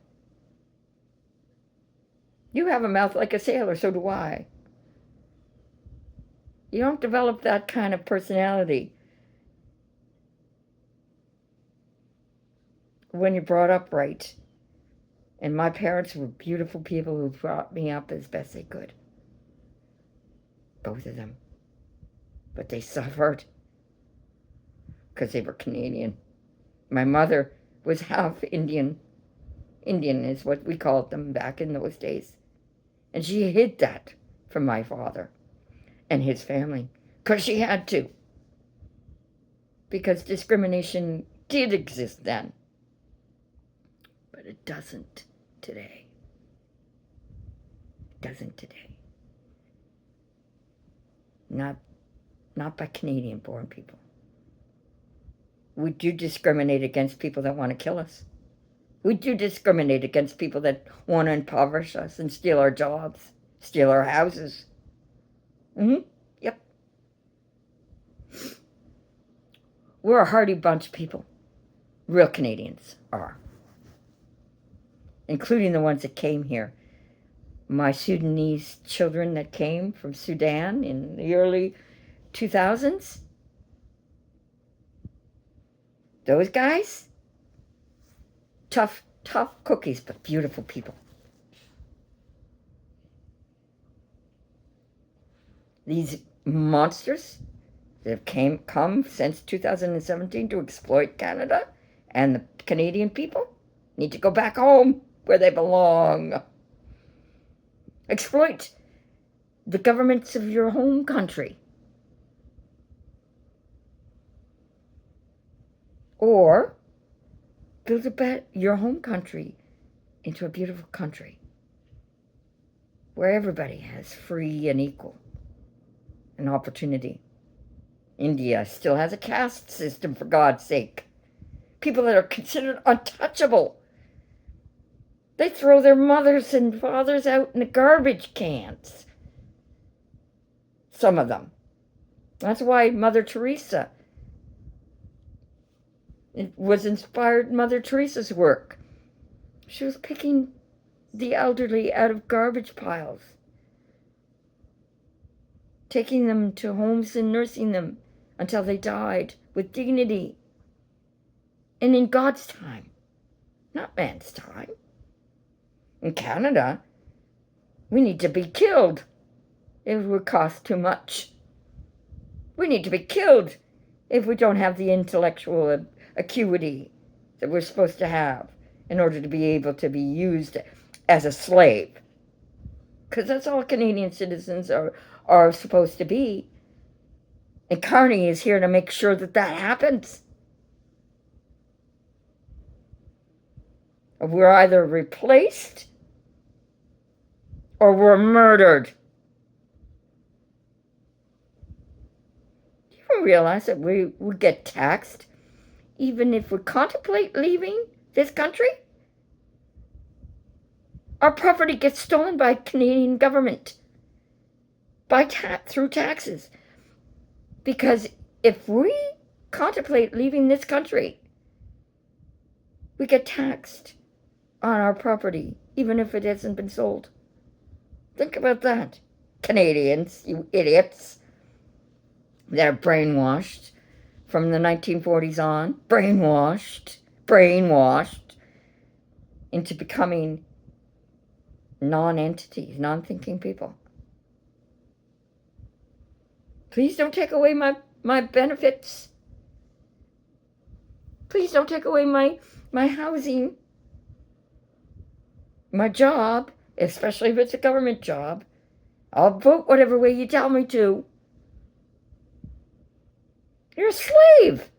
You have a mouth like a sailor, so do I. You don't develop that kind of personality when you're brought up right. And my parents were beautiful people who brought me up as best they could. Both of them. But they suffered because they were Canadian. My mother was half Indian. Indian is what we called them back in those days. And she hid that from my father and his family because she had to. Because discrimination did exist then. But it doesn't today. It doesn't today. Not by Canadian-born people. We do discriminate against people that want to kill us. We do discriminate against people that want to impoverish us and steal our jobs, steal our houses. Yep. We're a hardy bunch of people. Real Canadians are. Including the ones that came here. My Sudanese children that came from Sudan in the early 2000s. Those guys, tough cookies, but beautiful people. These monsters that have come since 2017 to exploit Canada and the Canadian people need to go back home where they belong. Exploit the governments of your home country. Or build your home country into a beautiful country where everybody has free and equal an opportunity. India still has a caste system, for God's sake. People that are considered untouchable. They throw their mothers and fathers out in the garbage cans. Some of them. That's why Mother Teresa, it was inspired Mother Teresa's work. She was picking the elderly out of garbage piles, taking them to homes and nursing them until they died with dignity. And in God's time, not man's time. In Canada, we need to be killed if it would cost too much. We need to be killed if we don't have the intellectual acuity that we're supposed to have in order to be able to be used as a slave. Because that's all Canadian citizens are supposed to be. And Carney is here to make sure that that happens. We're either replaced or we're murdered. Do you realize that we get taxed even if we contemplate leaving this country? Our property gets stolen by Canadian government through taxes. Because if we contemplate leaving this country, we get taxed on our property, even if it hasn't been sold. Think about that. Canadians, you idiots, that are brainwashed from the 1940s on, brainwashed into becoming non-entities, non-thinking people. Please don't take away my benefits. Please don't take away my housing, my job, especially if it's a government job. I'll vote whatever way you tell me to. You're a slave.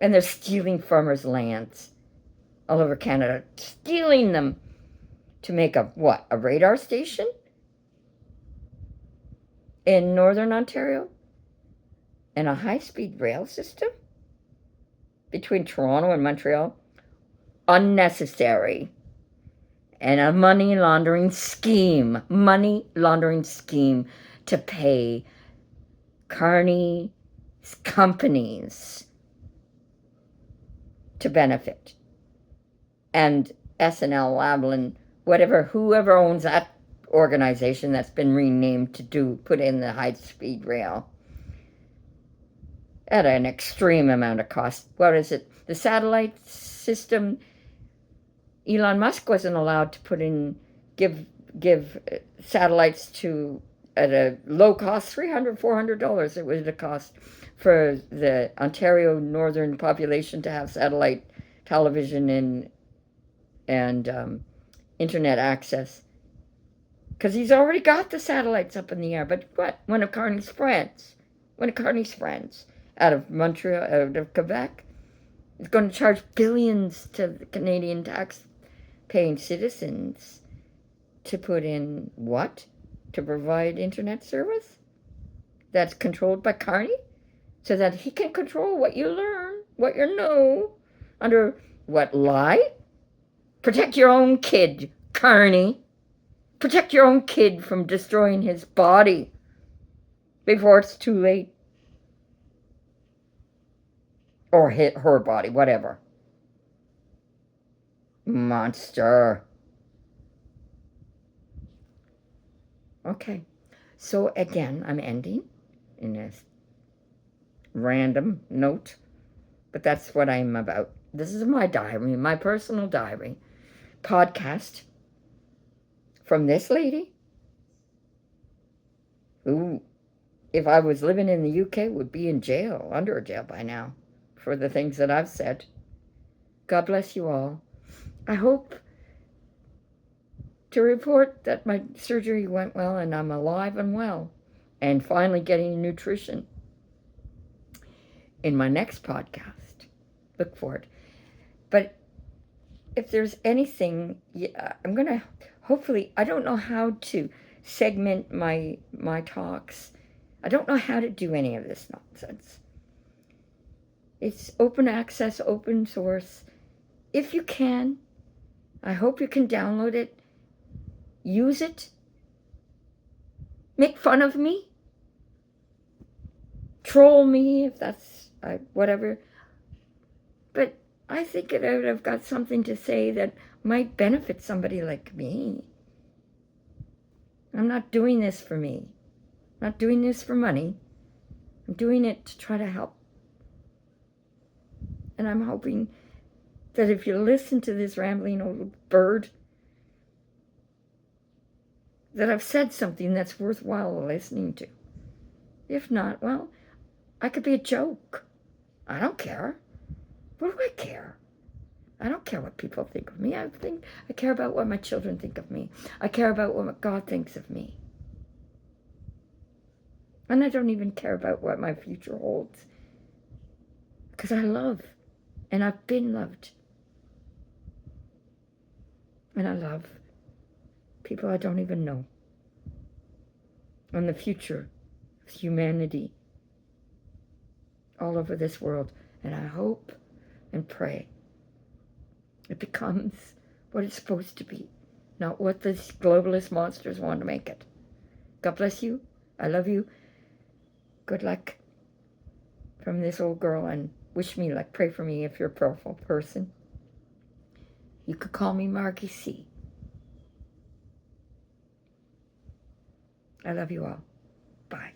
And they're stealing farmers' lands all over Canada, stealing them to make a radar station in Northern Ontario and a high-speed rail system between Toronto and Montreal. Unnecessary. And a money laundering scheme to pay Carney's companies to benefit. And SNL Lavalin, whoever owns that organization that's been renamed to put in the high-speed rail. at an extreme amount of cost. What is it? The satellite system, Elon Musk wasn't allowed to give satellites to at a low cost, $300-$400 it was the cost for the Ontario northern population to have satellite television and internet access, because he's already got the satellites up in the air. But what? One of Carney's friends out of Montreal, out of Quebec, is going to charge billions to the Canadian tax-paying citizens to put in what? To provide internet service that's controlled by Carney, so that he can control what you learn, what you know, under what lie? Protect your own kid, Carney. Protect your own kid from destroying his body before it's too late. Or hit her body, whatever. Monster. Okay, so again, I'm ending in a random note, but that's what I'm about. This is my diary, my personal diary podcast from this lady who, if I was living in the UK, would be in jail, under jail by now, for the things that I've said. God bless you all. I hope to report that my surgery went well and I'm alive and well and finally getting nutrition in my next podcast. Look for it. But if there's anything, I'm going to hopefully, I don't know how to segment my talks. I don't know how to do any of this nonsense. It's open access, open source. If you can, I hope you can download it, use it, make fun of me, troll me if that's whatever. But I think I've got something to say that might benefit somebody like me. I'm not doing this for me. I'm not doing this for money. I'm doing it to try to help. And I'm hoping that if you listen to this rambling old bird, that I've said something that's worthwhile listening to. If not, well, I could be a joke. I don't care. What do I care? I don't care what people think of me. I care about what my children think of me. I care about what God thinks of me. And I don't even care about what my future holds. Because I love, and I've been loved. And I love people I don't even know. And the future of humanity all over this world. And I hope and pray it becomes what it's supposed to be, not what these globalist monsters want to make it. God bless you. I love you. Good luck from this old girl, and wish me luck. Pray for me if you're a prayerful person. You could call me Margie C. I love you all. Bye.